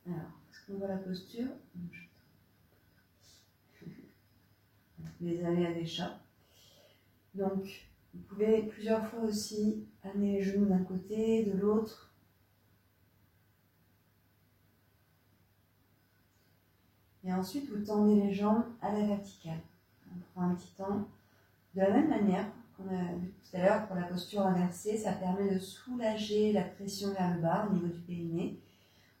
Alors, est-ce qu'on voit la posture? Les aléas des chats. Donc, vous pouvez plusieurs fois aussi amener les genoux d'un côté, de l'autre. Et ensuite, vous tendez les jambes à la verticale. On prend un petit temps. De la même manière qu'on a vu tout à l'heure pour la posture inversée, ça permet de soulager la pression vers le bas au niveau du périnée,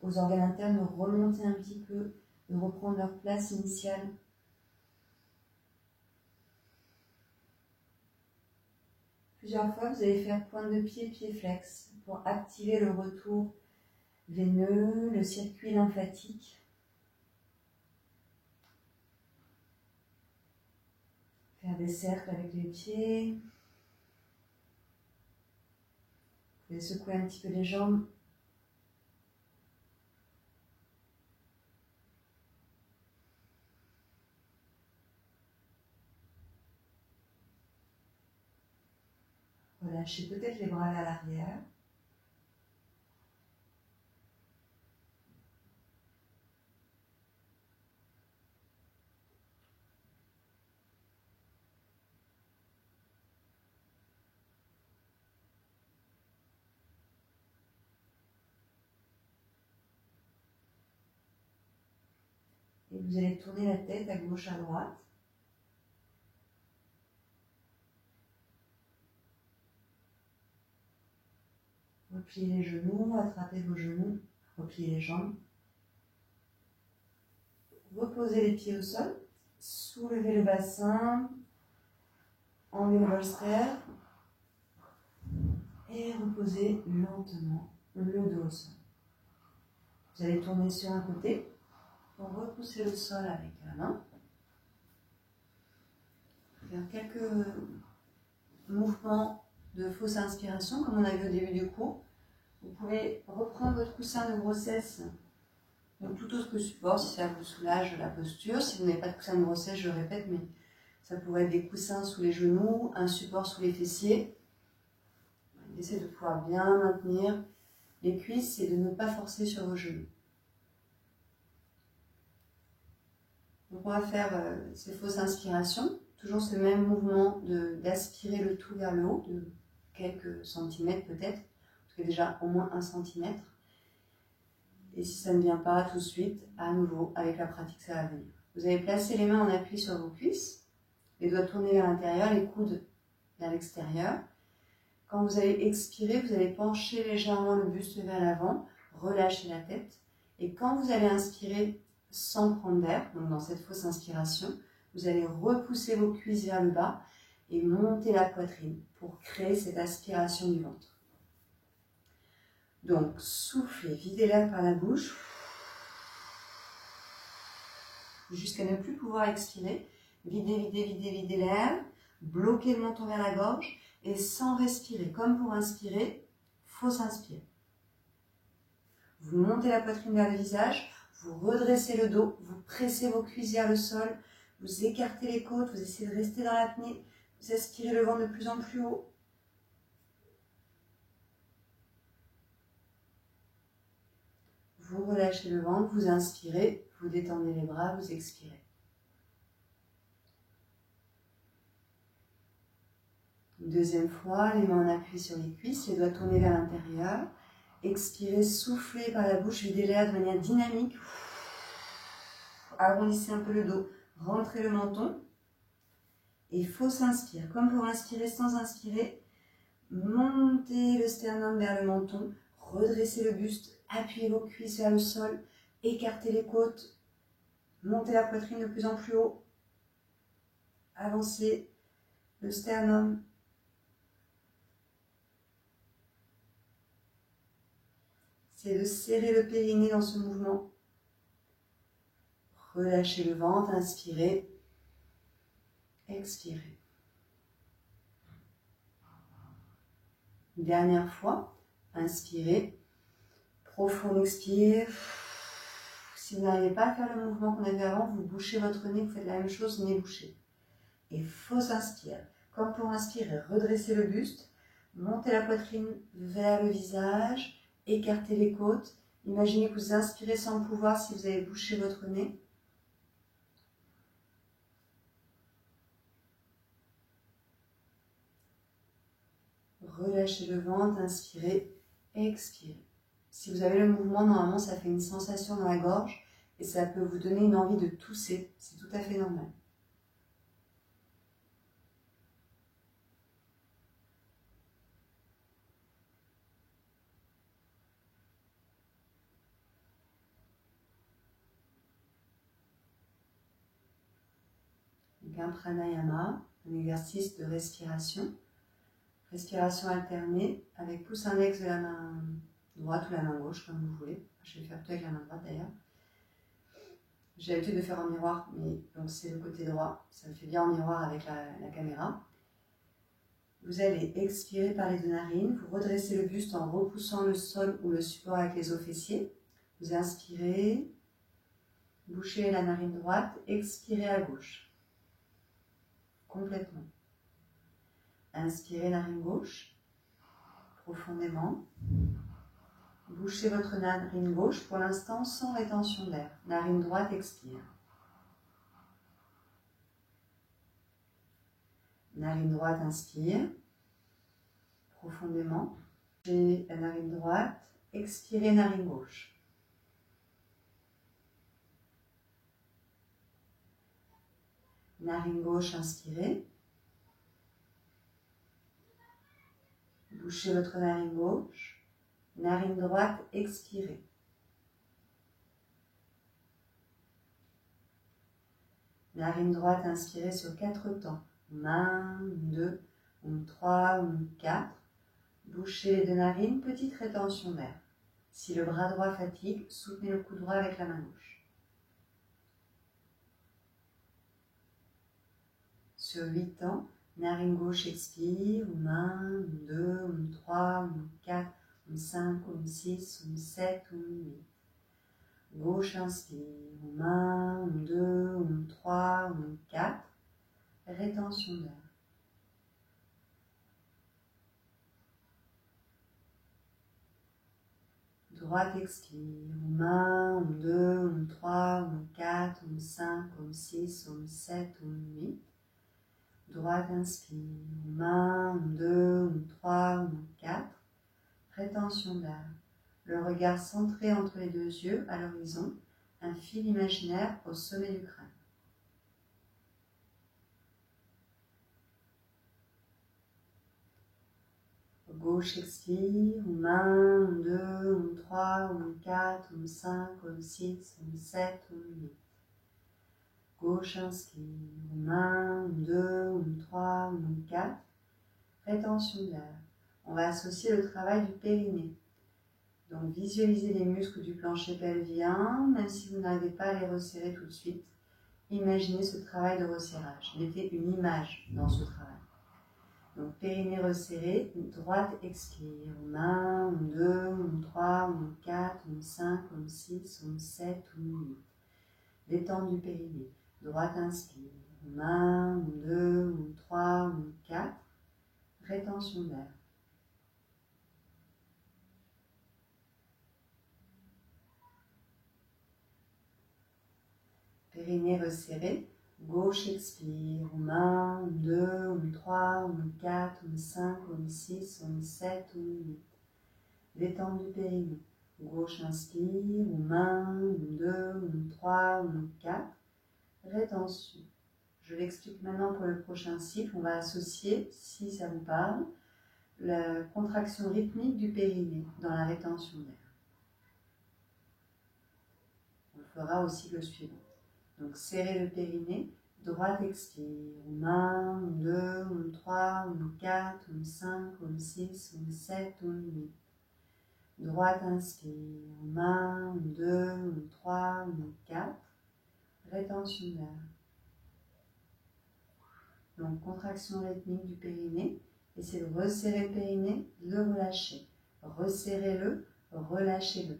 aux organes internes de remonter un petit peu, de reprendre leur place initiale. Plusieurs fois, vous allez faire pointe de pied, pied flex pour activer le retour veineux, le circuit lymphatique. Faire des cercles avec les pieds. Vous pouvez secouer un petit peu les jambes. Relâchez peut-être les bras à l'arrière. Et vous allez tourner la tête à gauche, à droite. Repliez les genoux, attrapez vos genoux, repliez les jambes. Reposez les pieds au sol, soulevez le bassin, enlevez le bolster et reposez lentement le dos au sol. Vous allez tourner sur un côté pour repousser le sol avec la main. Faire quelques mouvements de fausse inspiration comme on a vu au début du cours. Vous pouvez reprendre votre coussin de grossesse, donc tout autre que support si ça vous soulage la posture. Si vous n'avez pas de coussin de grossesse, je le répète, mais ça pourrait être des coussins sous les genoux, un support sous les fessiers. Essayez de pouvoir bien maintenir les cuisses et de ne pas forcer sur vos genoux. Donc on va faire ces fausses inspirations, toujours ce même mouvement d'aspirer le tout vers le haut, de quelques centimètres peut-être, en tout cas déjà au moins 1 centimètre. Et si ça ne vient pas tout de suite, à nouveau, avec la pratique, ça va venir. Vous allez placer les mains en appui sur vos cuisses, les doigts tournés vers l'intérieur, les coudes vers l'extérieur. Quand vous allez expirer, vous allez pencher légèrement le buste vers l'avant, relâcher la tête. Et quand vous allez inspirer sans prendre d'air, donc dans cette fausse inspiration, vous allez repousser vos cuisses vers le bas et monter la poitrine pour créer cette aspiration du ventre. Donc, soufflez, videz l'air par la bouche jusqu'à ne plus pouvoir expirer. Videz, videz, videz, videz l'air, bloquez le menton vers la gorge et sans respirer, comme pour inspirer, fausse inspire. Vous montez la poitrine vers le visage, vous redressez le dos, vous pressez vos cuisses vers le sol, vous écartez les côtes, vous essayez de rester dans l'apnée, vous aspirez le ventre de plus en plus haut. Vous relâchez le ventre, vous inspirez, vous détendez les bras, vous expirez. Une deuxième fois, les mains en appui sur les cuisses, les doigts tournés vers l'intérieur. Expirez, soufflez par la bouche, videz l'air de manière dynamique. Arrondissez un peu le dos, rentrez le menton. Et fausse inspire. Comme pour inspirer sans inspirer, montez le sternum vers le menton, redressez le buste, appuyez vos cuisses vers le sol, écartez les côtes, montez la poitrine de plus en plus haut, avancez le sternum. C'est de serrer le périnée dans ce mouvement. Relâchez le ventre, inspirez, expirez. Une dernière fois, inspirez, profond expire. Si vous n'arrivez pas à faire le mouvement qu'on a fait avant, vous bouchez votre nez, vous faites la même chose, nez bouché. Et fausse inspire. Comme pour inspirer, redressez le buste, montez la poitrine vers le visage, écartez les côtes. Imaginez que vous inspirez sans pouvoir si vous avez bouché votre nez. Relâchez le ventre, inspirez, expirez. Si vous avez le mouvement, normalement, ça fait une sensation dans la gorge et ça peut vous donner une envie de tousser. C'est tout à fait normal. Donc un pranayama, un exercice de respiration. Respiration alternée avec pouce index de la main droite ou la main gauche, comme vous voulez. Je vais faire plutôt avec la main droite d'ailleurs. J'ai l'habitude de faire en miroir, mais donc c'est le côté droit. Ça me fait bien en miroir avec la caméra. Vous allez expirer par les deux narines. Vous redressez le buste en repoussant le sol ou le support avec les os fessiers. Vous inspirez, bouchez la narine droite, expirez à gauche. Complètement. Inspirez narine gauche, profondément. Bouchez votre narine gauche pour l'instant sans rétention d'air. Narine droite expire. Narine droite inspire, profondément. Bouchez la narine droite, expirez narine gauche. Narine gauche inspirez. Bouchez votre narine gauche. Narine droite, expirez. Narine droite, inspirez sur 4 temps. 1, 2, 3, 4. Bouchez les deux narines, petite rétention d'air. Si le bras droit fatigue, soutenez le coude droit avec la main gauche. Sur 8 temps, narine gauche expire. 1, 2, 3, 4, 5, 6, 7, 8. Gauche inspire, 1, 2, 3, 4, rétention d'air. Droite expire, 1, 2, 3, 4, 5, 6, 7, 8. Droite inspire, 1, 2, 3, 4, rétention d'air. Le regard centré entre les deux yeux à l'horizon, un fil imaginaire au sommet du crâne. Gauche expire, 1, 2, 3, 4, 5, 6, 7, 8. Gauche inspire, 1, 2, 3, 4. Rétention d'air. On va associer le travail du périnée. Donc visualisez les muscles du plancher pelvien, même si vous n'arrivez pas à les resserrer tout de suite. Imaginez ce travail de resserrage. Mettez une image dans ce travail. Donc périnée resserré, droite expire. 1, 2, 3, 4, 5, 6, 7, 8. Détente du périnée. Droite inspire. 1, 2, 3, 4. Rétention d'air. Périnée resserré, gauche expire, 1, 2, 3, 4, 5, 6, 7, 8. Détente du périnée. Gauche inspire, 1, 2, 3, 4. Rétention. Je l'explique maintenant pour le prochain cycle. On va associer, si ça vous parle, la contraction rythmique du périnée dans la rétention d'air. On le fera au cycle suivant. Donc serrez le périnée, droite expire, 1, 2, 3, 4, 5, 6, 7, 8. Droite inspire, 1, 2, 3, 4. Rétention d'air. Donc contraction rythmique du périnée. Essayez de resserrer le périnée, de le relâcher. Resserrez-le, relâchez-le.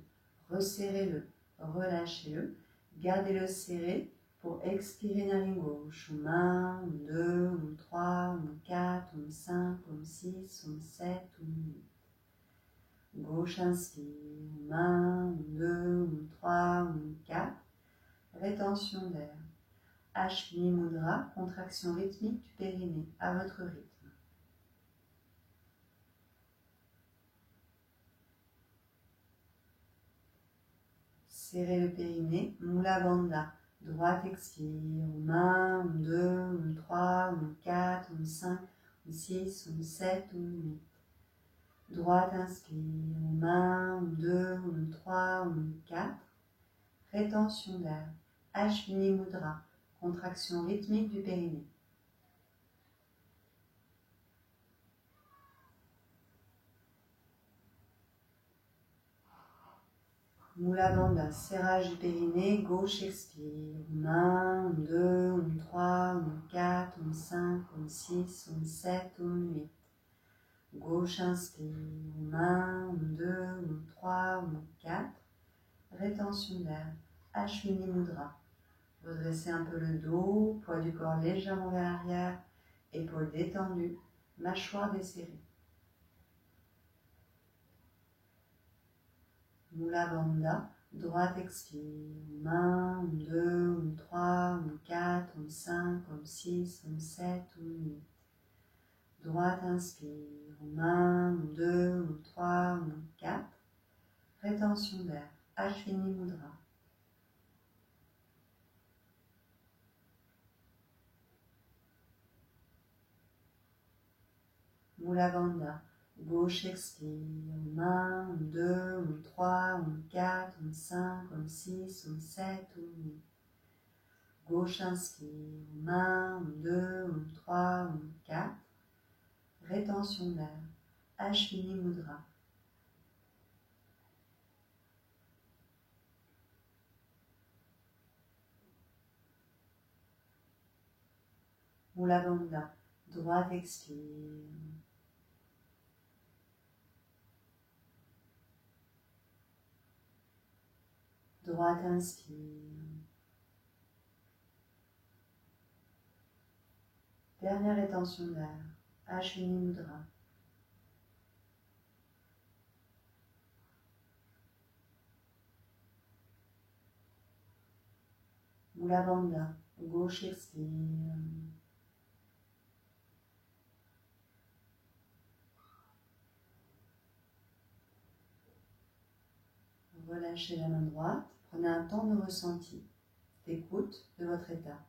Resserrez-le, relâchez-le. Gardez-le serré pour expirer narine gauche. 1, 2, 3, 4, 5, 6, 7, 8. Gauche inspire. 1, 2, 3, 4. Rétention d'air. Ashwini Mudra, contraction rythmique du périnée, à votre rythme. Serrez le périnée, Mula Bandha, droite expire, 1, 2, 3, 4, 5, 6, 7, 8. Droite inspire, 1, 2, 3, 4. Rétention d'air, Ashwini Mudra, contraction rythmique du périnée. Mula Bandha, serrage du périnée, gauche expire. 1, 2, 3, 4, 5, 6, 7, 8. Gauche inspire. 1, 2, 3, 4. Rétention d'air. Ashwini Mudra. Redressez un peu le dos, poids du corps légèrement vers l'arrière, épaules détendues, mâchoire desserrée. Mula Bandha, droite expire. 1, 2, 3, 4, 5, 6, 7, 8. Droite inspire. 1, 2, 3, 4. Rétention d'air. Ashwini Mudra. Mula Bandha. Gauche expire. 1, 2, 3, 4, 5, 6, 7, 8. Gauche inspire. 1, 2, 3, 4. Rétention d'air. Ashwini Mudra. Mula Bandha. Droite expire. Droite inspire. Dernière rétention d'air. Ashwini Mudra. Mula Bandha. Gauche expire. Relâchez la main droite. Prenez un temps de ressenti, d'écoute de votre état.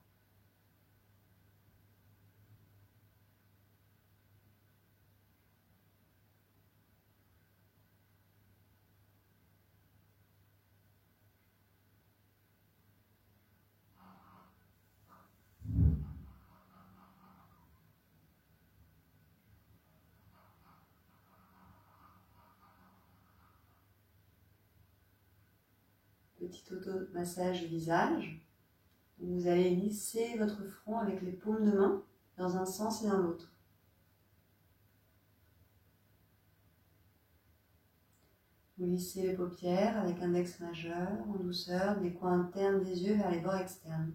Petit auto-massage visage. Vous allez lisser votre front avec les paumes de main dans un sens et dans l'autre. Vous lissez les paupières avec index majeur en douceur, des coins internes des yeux vers les bords externes.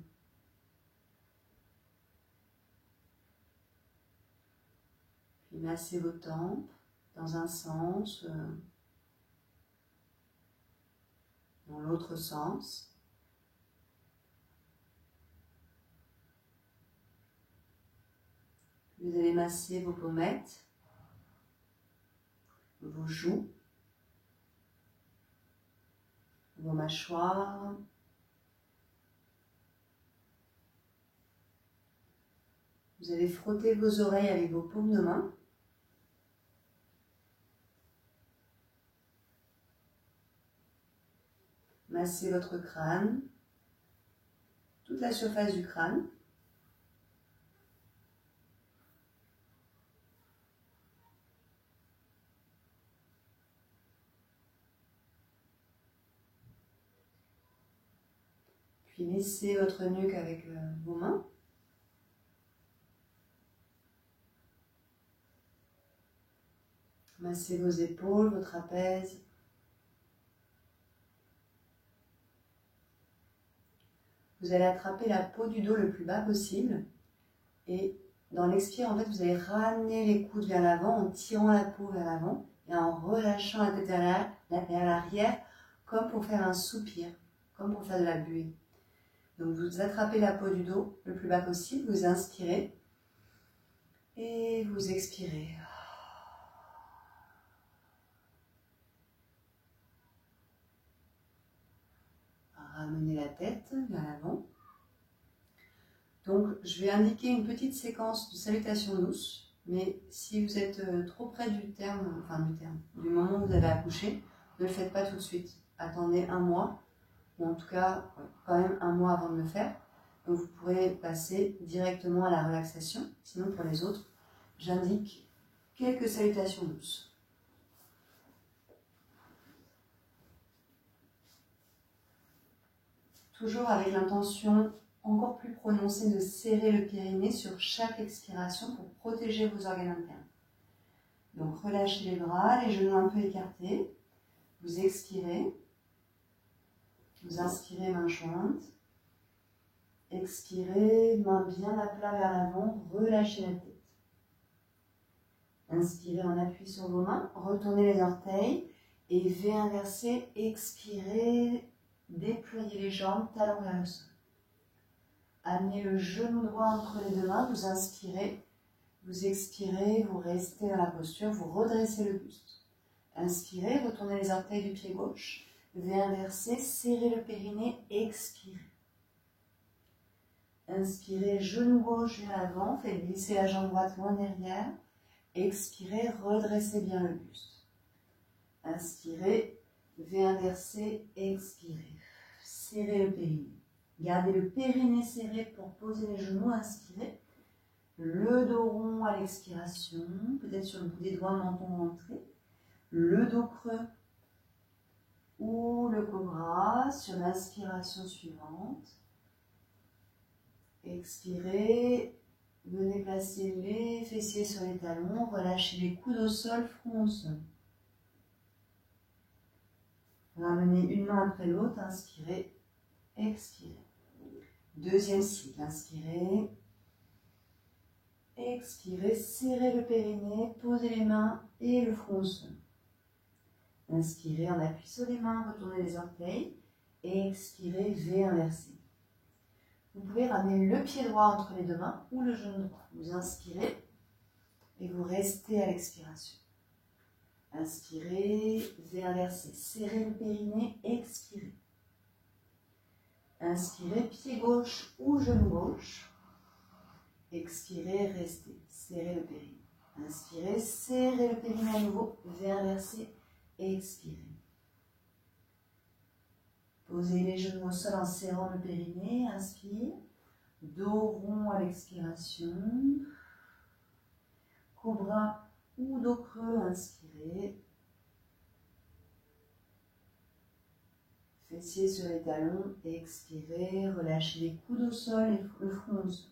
Puis massez vos tempes dans un sens, dans l'autre sens. Vous allez masser vos pommettes, vos joues, vos mâchoires, Vous allez frotter vos oreilles avec vos paumes de main. Massez votre crâne, toute la surface du crâne. Puis laissez votre nuque avec vos mains. Massez vos épaules, vos trapèzes. Vous allez attraper la peau du dos le plus bas possible. Et dans l'expire, en fait, vous allez ramener les coudes vers l'avant en tirant la peau vers l'avant et en relâchant la tête vers l'arrière, comme pour faire un soupir, comme pour faire de la buée. Donc vous attrapez la peau du dos le plus bas possible, vous inspirez et vous expirez. Ramenez la tête vers l'avant. Donc je vais indiquer une petite séquence de salutations douces, mais si vous êtes trop près du terme, du moment où vous avez accouché, ne le faites pas tout de suite. Attendez un mois, ou en tout cas quand même un mois avant de le faire. Donc vous pourrez passer directement à la relaxation. Sinon pour les autres, j'indique quelques salutations douces. Toujours avec l'intention encore plus prononcée de serrer le périnée sur chaque expiration pour protéger vos organes internes. Donc relâchez les bras, les genoux un peu écartés. Vous expirez. Vous inspirez main jointe. Expirez, main bien à plat vers l'avant, relâchez la tête. Inspirez en appui sur vos mains, retournez les orteils et V inversé, expirez, déployez les jambes, talons vers le sol. Amenez le genou droit entre les deux mains, vous inspirez, vous expirez, vous restez dans la posture, vous redressez le buste. Inspirez, retournez les orteils du pied gauche, V inversé, serrez le périnée, expirez. Inspirez, genou gauche vers l'avant, faites glisser la jambe droite loin derrière. Expirez, redressez bien le buste. Inspirez, V inversé, expirez. Serrez le périnée. Gardez le périnée serré pour poser les genoux, inspirez. Le dos rond à l'expiration, peut-être sur le bout des doigts, menton rentré. Le dos creux ou le cobra sur l'inspiration suivante. Expirez, venez placer les fessiers sur les talons, relâchez les coudes au sol, front au sol. Ramenez une main après l'autre, inspirez, expirez. Deuxième cycle, inspirez, expirez, serrez le périnée, posez les mains et le front au sol. Inspirez en appui sur les mains, retournez les orteils, expirez, V inversé. Vous pouvez ramener le pied droit entre les deux mains ou le genou droit. Vous inspirez et vous restez à l'expiration. Inspirez, V inversé, serrez le périnée, expirez. Inspirez, pied gauche ou genou gauche. Expirez, restez, serrez le périnée. Inspirez, serrez le périnée à nouveau, V inversé, expirez. Posez les genoux au sol en serrant le périnée, inspire. Dos rond à l'expiration. Cobra ou dos creux, inspirez. Fessiers sur les talons, expirez. Relâchez les coudes au sol et le front au sol.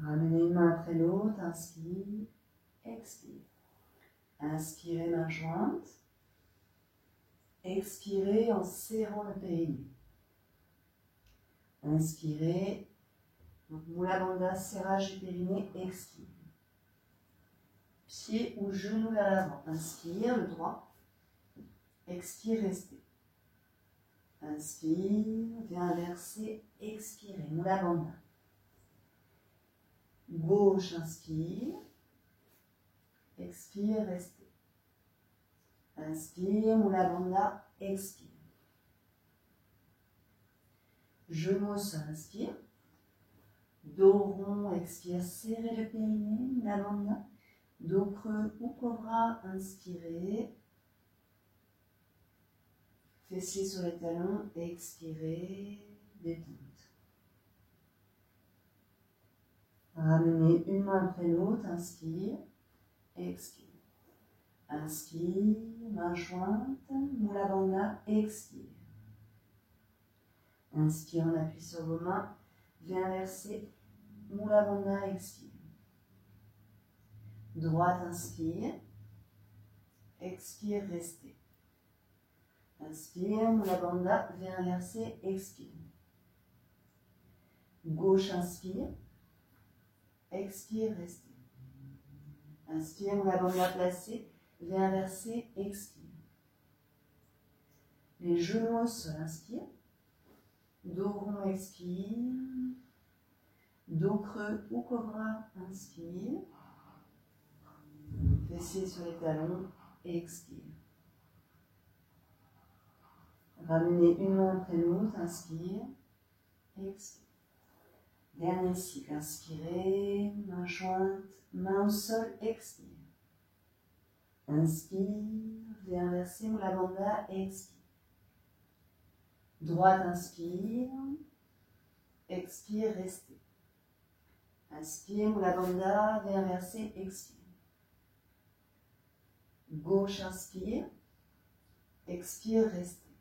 Ramenez une main après l'autre, inspire, expire. Inspirez, main jointe. Expirez en serrant le périnée. Inspirez. Donc, Mula Bandha, serrage du périnée, expire. Pied ou genou vers l'avant. Inspire, le droit. Expire, restez. Inspire, viens inverser, expirez. Mula Bandha. Gauche, inspire. Expire, restez. Inspire, Mula Bandha, expire. Genou au sol, inspire. Dos rond, expire, serrez le périnée, Mula Bandha. Dos creux ou cobra, inspirez. Fessiers sur les talons, expirez, détente. Ramenez une main après l'autre, inspire, expire. Inspire, main jointe, Mula Bandha, expire. Inspire, on appuie sur vos mains, viens verser, Mula Bandha, expire. Droite, inspire, expire, restez. Inspire, Mula Bandha, viens verser, expire. Gauche, inspire, expire, restez. Inspire, Mula Bandha placé, viens verser, expire. Les genoux au sol, inspire. Dos rond, expire. Dos creux ou cobra, inspire. Fessiers sur les talons, expire. Ramenez une main après l'autre, inspire, expire. Dernier cycle, inspirez, main jointe, main au sol, expire. Inspire, viens verser Mula Bandha, expire. Droite, inspire, expire, restez. Inspire, Mula Bandha, viens verser, expire. Gauche, inspire, expire, restez.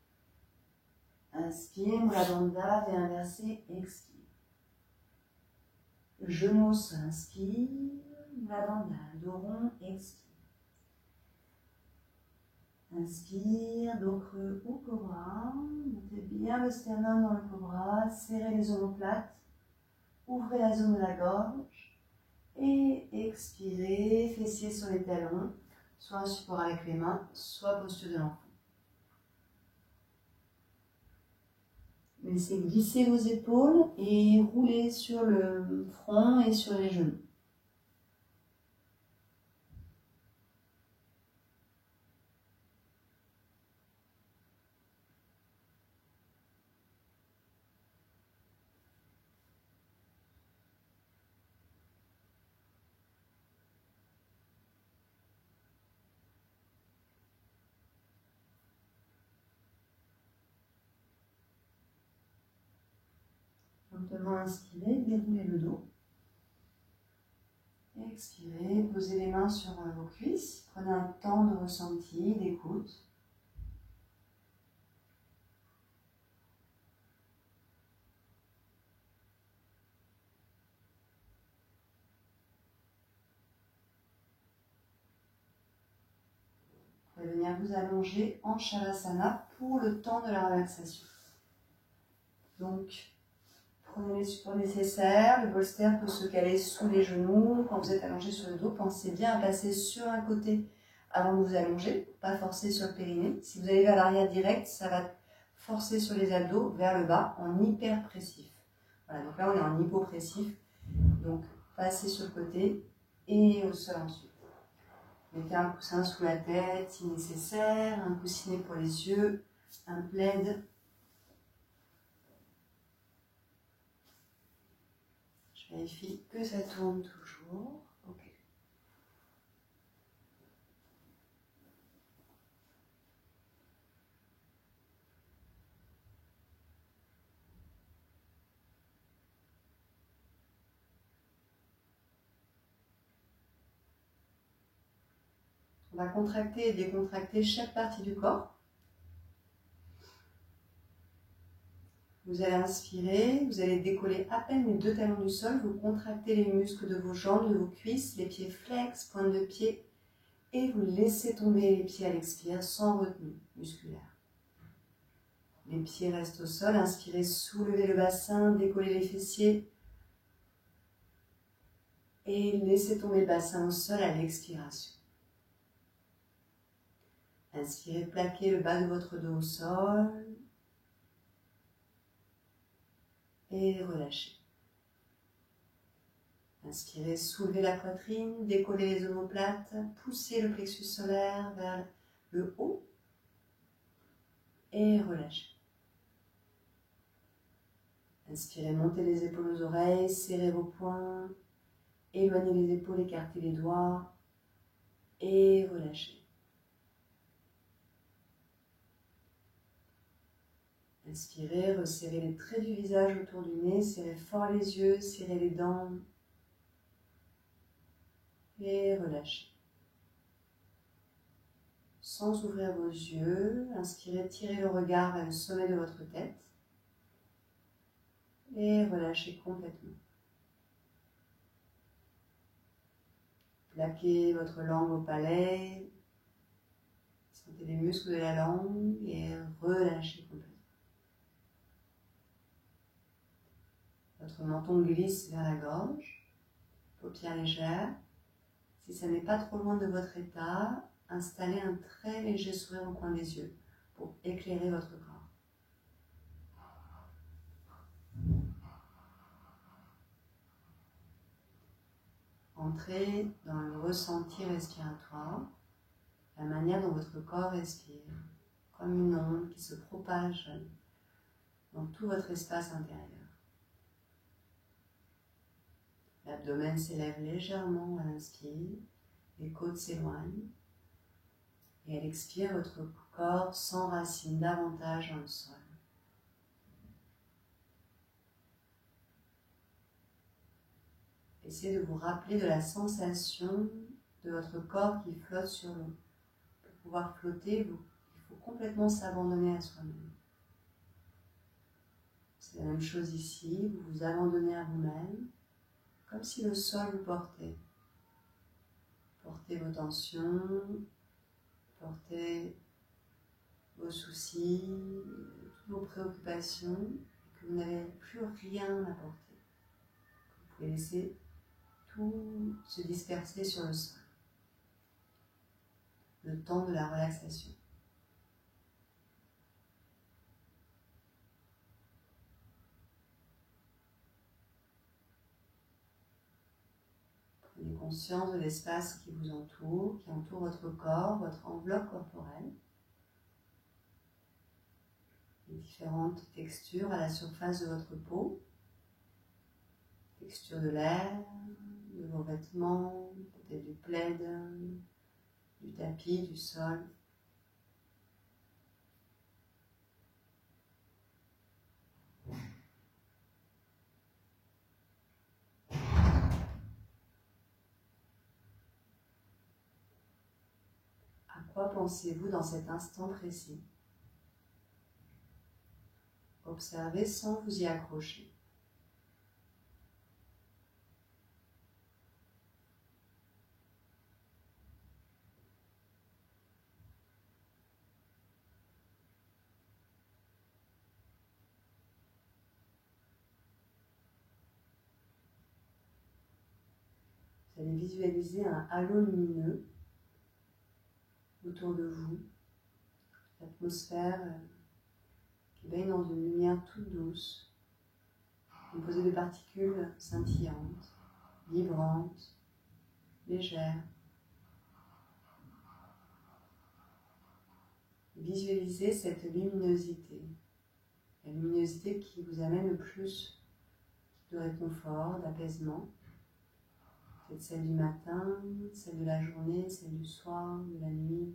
Inspire, Mula Bandha, viens verser, expire. Genoux au sol, inspire, Mula Bandha, dos rond, expire. Inspire, dos creux ou cobra. Montez bien le sternum dans le cobra, serrez les omoplates, ouvrez la zone de la gorge et expirez, fessiers sur les talons, soit un support avec les mains, soit posture de l'enfant. Laissez glisser vos épaules et roulez sur le front et sur les genoux. Lentement inspirez, déroulez le dos. Expirez, posez les mains sur vos cuisses. Prenez un temps de ressenti, d'écoute. Vous pouvez venir vous allonger en Shavasana pour le temps de la relaxation. Donc, prenez les supports nécessaires, le bolster peut se caler sous les genoux. Quand vous êtes allongé sur le dos, pensez bien à passer sur un côté avant de vous allonger, pas forcer sur le périnée. Si vous allez vers l'arrière direct, ça va forcer sur les abdos vers le bas en hyperpressif. Voilà, donc là on est en hypopressif, donc passez sur le côté et au sol ensuite. Mettez un coussin sous la tête si nécessaire, un coussinet pour les yeux, un plaid. Je vérifie que ça tourne toujours. Ok. On va contracter et décontracter chaque partie du corps. Vous allez inspirer, vous allez décoller à peine les deux talons du sol, vous contractez les muscles de vos jambes, de vos cuisses, les pieds flex, pointe de pied, et vous laissez tomber les pieds à l'expire sans retenue musculaire. Les pieds restent au sol, inspirez, soulevez le bassin, décollez les fessiers, et laissez tomber le bassin au sol à l'expiration. Inspirez, plaquez le bas de votre dos au sol, et relâchez. Inspirez, soulevez la poitrine, décollez les omoplates, poussez le plexus solaire vers le haut et relâchez. Inspirez, montez les épaules aux oreilles, serrez vos poings, éloignez les épaules, écartez les doigts et relâchez. Inspirez, resserrez les traits du visage autour du nez, serrez fort les yeux, serrez les dents et relâchez. Sans ouvrir vos yeux, inspirez, tirez le regard vers le sommet de votre tête et relâchez complètement. Plaquez votre langue au palais, sentez les muscles de la langue et relâchez complètement. Votre menton glisse vers la gorge, paupières légères. Si ça n'est pas trop loin de votre état, installez un très léger sourire au coin des yeux pour éclairer votre corps. Entrez dans le ressenti respiratoire, la manière dont votre corps respire, comme une onde qui se propage dans tout votre espace intérieur. L'abdomen s'élève légèrement à l'inspire, les côtes s'éloignent et à l'expire, votre corps s'enracine davantage dans le sol. Essayez de vous rappeler de la sensation de votre corps qui flotte sur l'eau. Pour pouvoir flotter, il faut complètement s'abandonner à soi-même. C'est la même chose ici, vous vous abandonnez à vous-même, comme si le sol vous portait. Portez vos tensions, portez vos soucis, toutes vos préoccupations, et que vous n'avez plus rien à porter. Vous pouvez laisser tout se disperser sur le sol. Le temps de la relaxation. Prenez conscience de l'espace qui vous entoure, qui entoure votre corps, votre enveloppe corporelle. Les différentes textures à la surface de votre peau. Texture de l'air, de vos vêtements, peut-être du plaid, du tapis, du sol. À quoi pensez-vous dans cet instant précis? Observez sans vous y accrocher. Vous allez visualiser un halo lumineux autour de vous, l'atmosphère qui baigne dans une lumière toute douce, composée de particules scintillantes, vibrantes, légères. Visualisez cette luminosité, la luminosité qui vous amène le plus de réconfort, d'apaisement. Peut-être celle du matin, celle de la journée, celle du soir, de la nuit,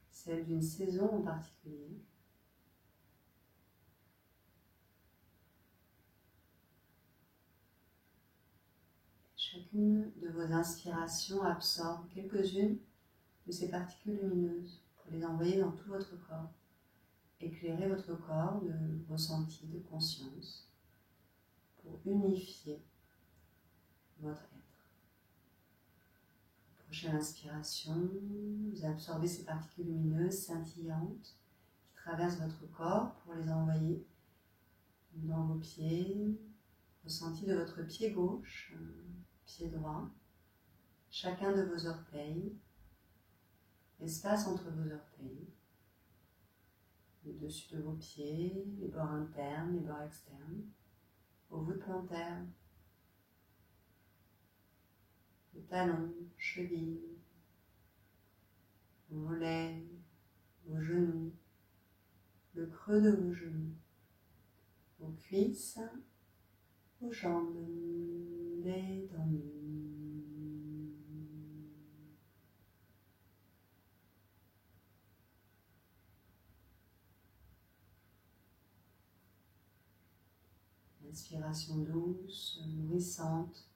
celle d'une saison en particulier. Chacune de vos inspirations absorbe quelques-unes de ces particules lumineuses pour les envoyer dans tout votre corps. Éclairer votre corps de ressenti, de conscience, pour unifier votre être. Prochaine inspiration, vous absorbez ces particules lumineuses, scintillantes, qui traversent votre corps pour les envoyer dans vos pieds, ressenti de votre pied gauche, pied droit, chacun de vos orteils, l'espace entre vos orteils, le dessus de vos pieds, les bords internes, les bords externes, vos voûtes plantaires, les talons, chevilles, vos mollets, vos genoux, le creux de vos genoux, vos cuisses, vos jambes détendues. Inspiration douce, nourrissante,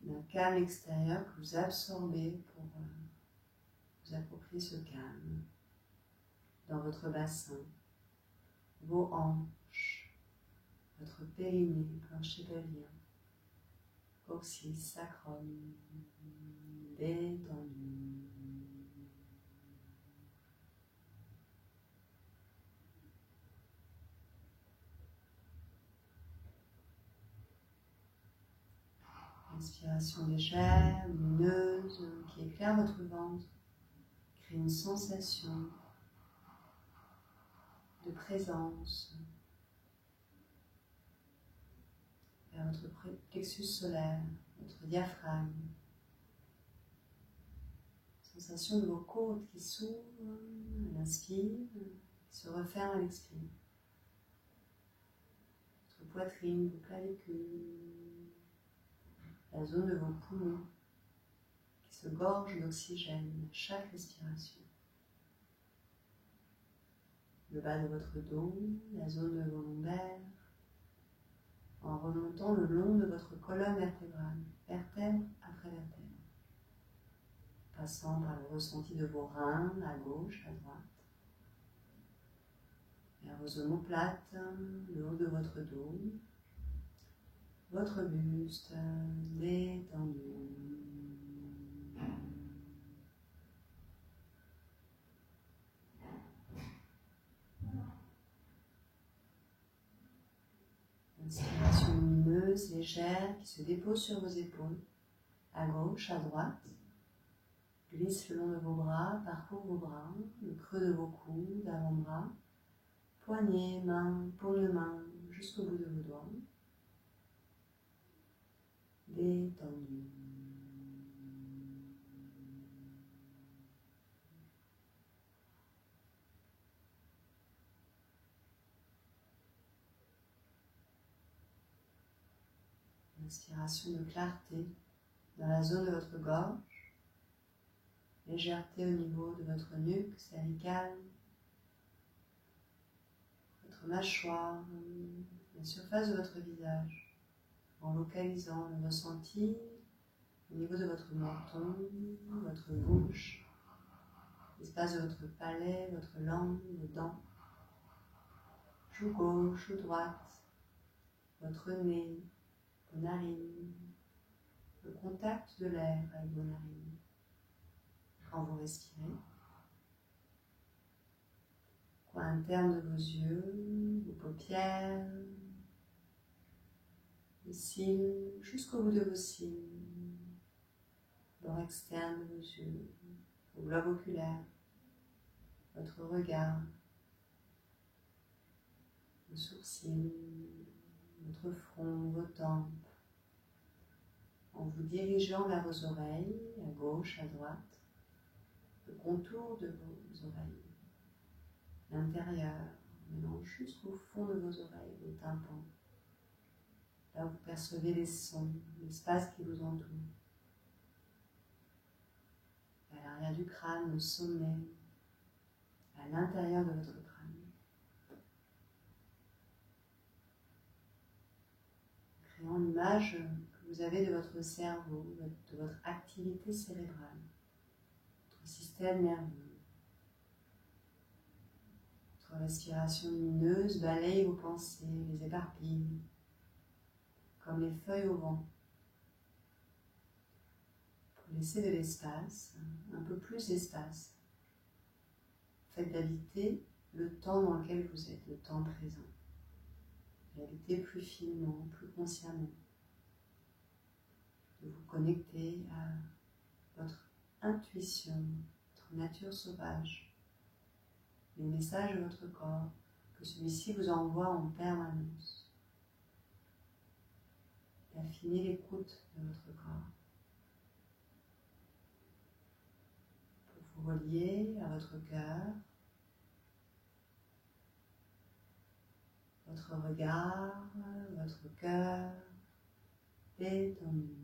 d'un calme extérieur que vous absorbez pour vous approprier ce calme dans votre bassin, vos hanches, votre périnée, plancher pelvien, coccyx, sacrum, détendu. Inspiration légère, lumineuse, qui éclaire votre ventre, crée une sensation de présence vers votre plexus solaire, votre diaphragme. Sensation de vos côtes qui s'ouvrent à l'inspire, qui se referment à l'expire. Votre poitrine, vos clavicules, la zone de vos poumons qui se gorgent d'oxygène à chaque respiration. Le bas de votre dos, la zone de vos lombaires, en remontant le long de votre colonne vertébrale, vertèbre après vertèbre, passant par le ressenti de vos reins à gauche, à droite, vers vos omoplates, le haut de votre dos, votre buste détendu. Inspiration lumineuse, légère, qui se dépose sur vos épaules, à gauche, à droite, glisse le long de vos bras, parcourt vos bras, le creux de vos coudes, avant-bras, poignets, mains, paume de main, jusqu'au bout de vos doigts. Détendu. Inspiration de clarté dans la zone de votre gorge, légèreté au niveau de votre nuque cervicale, votre mâchoire, la surface de votre visage, en localisant le ressenti au niveau de votre menton, votre bouche, l'espace de votre palais, votre langue, vos dents, joue gauche, joue droite, votre nez, vos narines, le contact de l'air avec vos narines quand vous respirez, coin interne de vos yeux, vos paupières, les cils, jusqu'au bout de vos cils, bord externe de vos yeux, vos globes oculaires, votre regard, vos sourcils, votre front, vos tempes, en vous dirigeant vers vos oreilles, à gauche, à droite, le contour de vos oreilles, l'intérieur, menant jusqu'au fond de vos oreilles, vos tympans, là où vous percevez les sons, l'espace qui vous entoure, à l'arrière du crâne, au sommet, à l'intérieur de votre crâne. Créant l'image que vous avez de votre cerveau, de votre activité cérébrale, votre système nerveux. Votre respiration lumineuse balaye vos pensées, les éparpille, comme les feuilles au vent, pour laisser de l'espace, un peu plus d'espace. Faites d'habiter le temps dans lequel vous êtes, le temps présent. D'habiter plus finement, plus consciemment. De vous connecter à votre intuition, votre nature sauvage, les messages de votre corps que celui-ci vous envoie en permanence. D'affiner l'écoute de votre corps pour vous relier à votre cœur, votre regard, votre cœur détendu.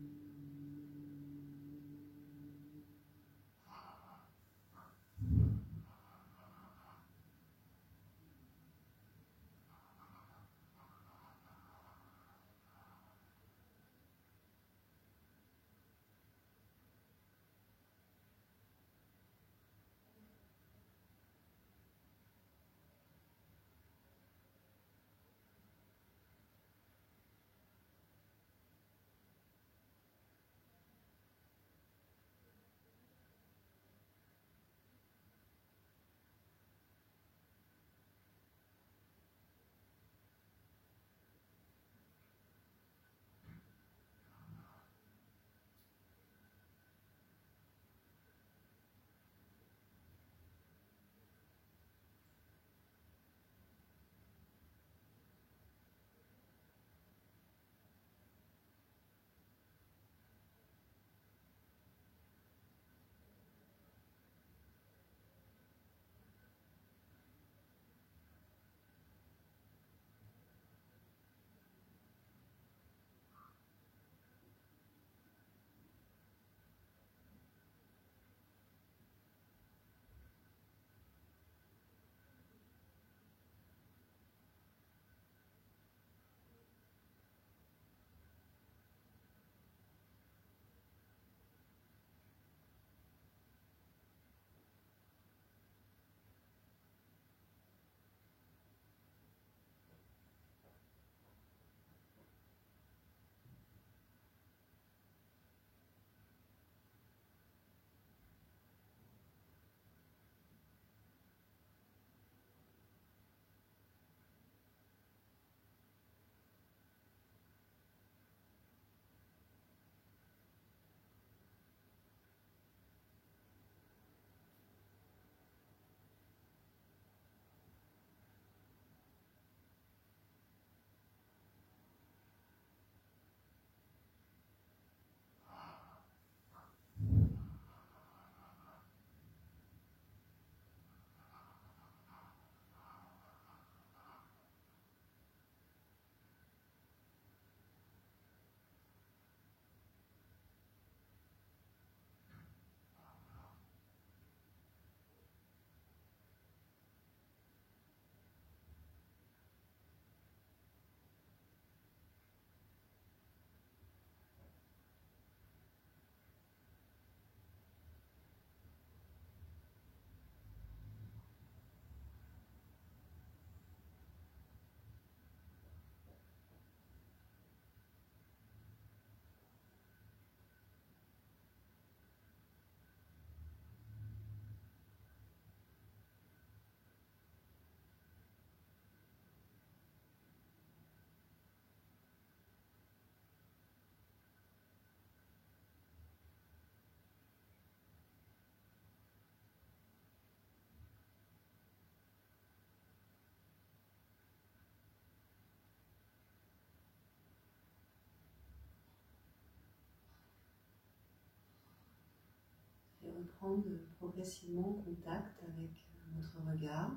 Et reprendre progressivement contact avec votre regard,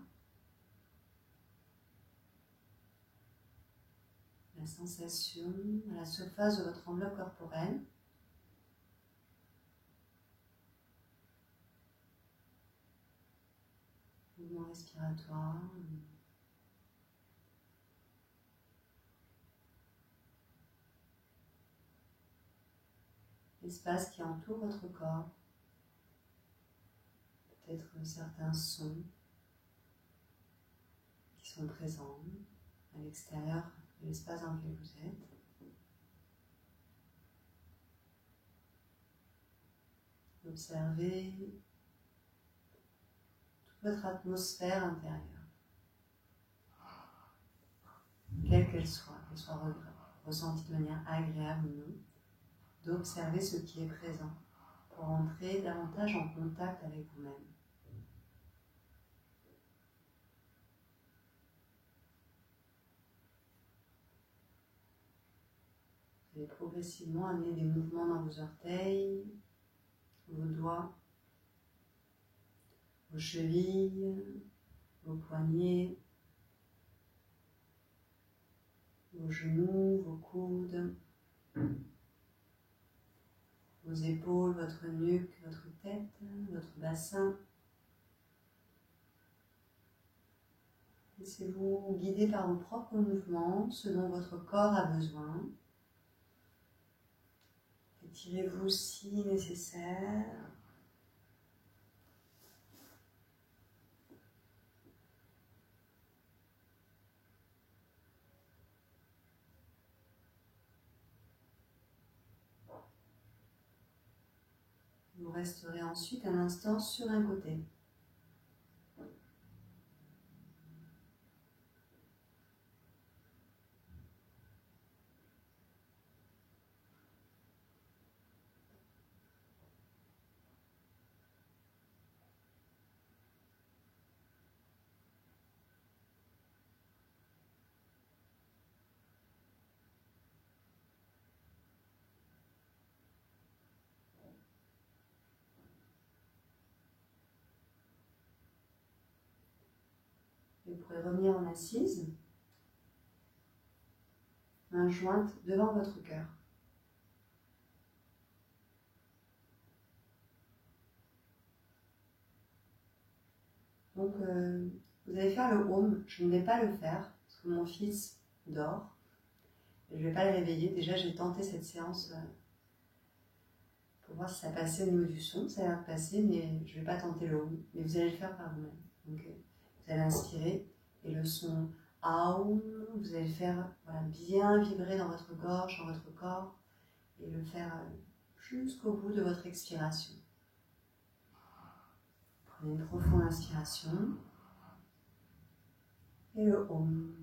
la sensation à la surface de votre enveloppe corporelle. Mouvement respiratoire. L'espace qui entoure votre corps. Peut-être certains sons qui sont présents à l'extérieur de l'espace dans lequel vous êtes. Observez toute votre atmosphère intérieure, quelle qu'elle soit ressentie de manière agréable ou non, d'observer ce qui est présent pour entrer davantage en contact avec vous-même. Vous allez progressivement amener des mouvements dans vos orteils, vos doigts, vos chevilles, vos poignets, vos genoux, vos coudes, vos épaules, votre nuque, votre tête, votre bassin. Laissez-vous guider par vos propres mouvements, ce dont votre corps a besoin. Étirez-vous si nécessaire. Vous resterez ensuite un instant sur un côté. Vous pourrez revenir en assise, main jointe devant votre cœur. Donc, vous allez faire le home. Je ne vais pas le faire parce que mon fils dort. Et je ne vais pas le réveiller. Déjà, j'ai tenté cette séance pour voir si ça passait au niveau du son. Ça a l'air de passer, mais je ne vais pas tenter le home. Mais vous allez le faire par vous-même. Donc, vous allez inspirer et le son Aum, vous allez le faire bien vibrer dans votre gorge, dans votre corps et le faire jusqu'au bout de votre expiration. Prenez une profonde inspiration et le Om.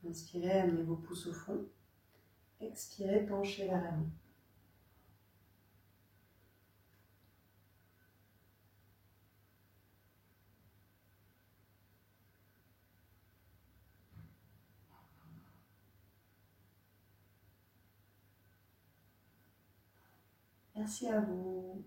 Inspirez, amenez vos pouces au fond. Expirez, penchez vers l'avant. Merci à vous.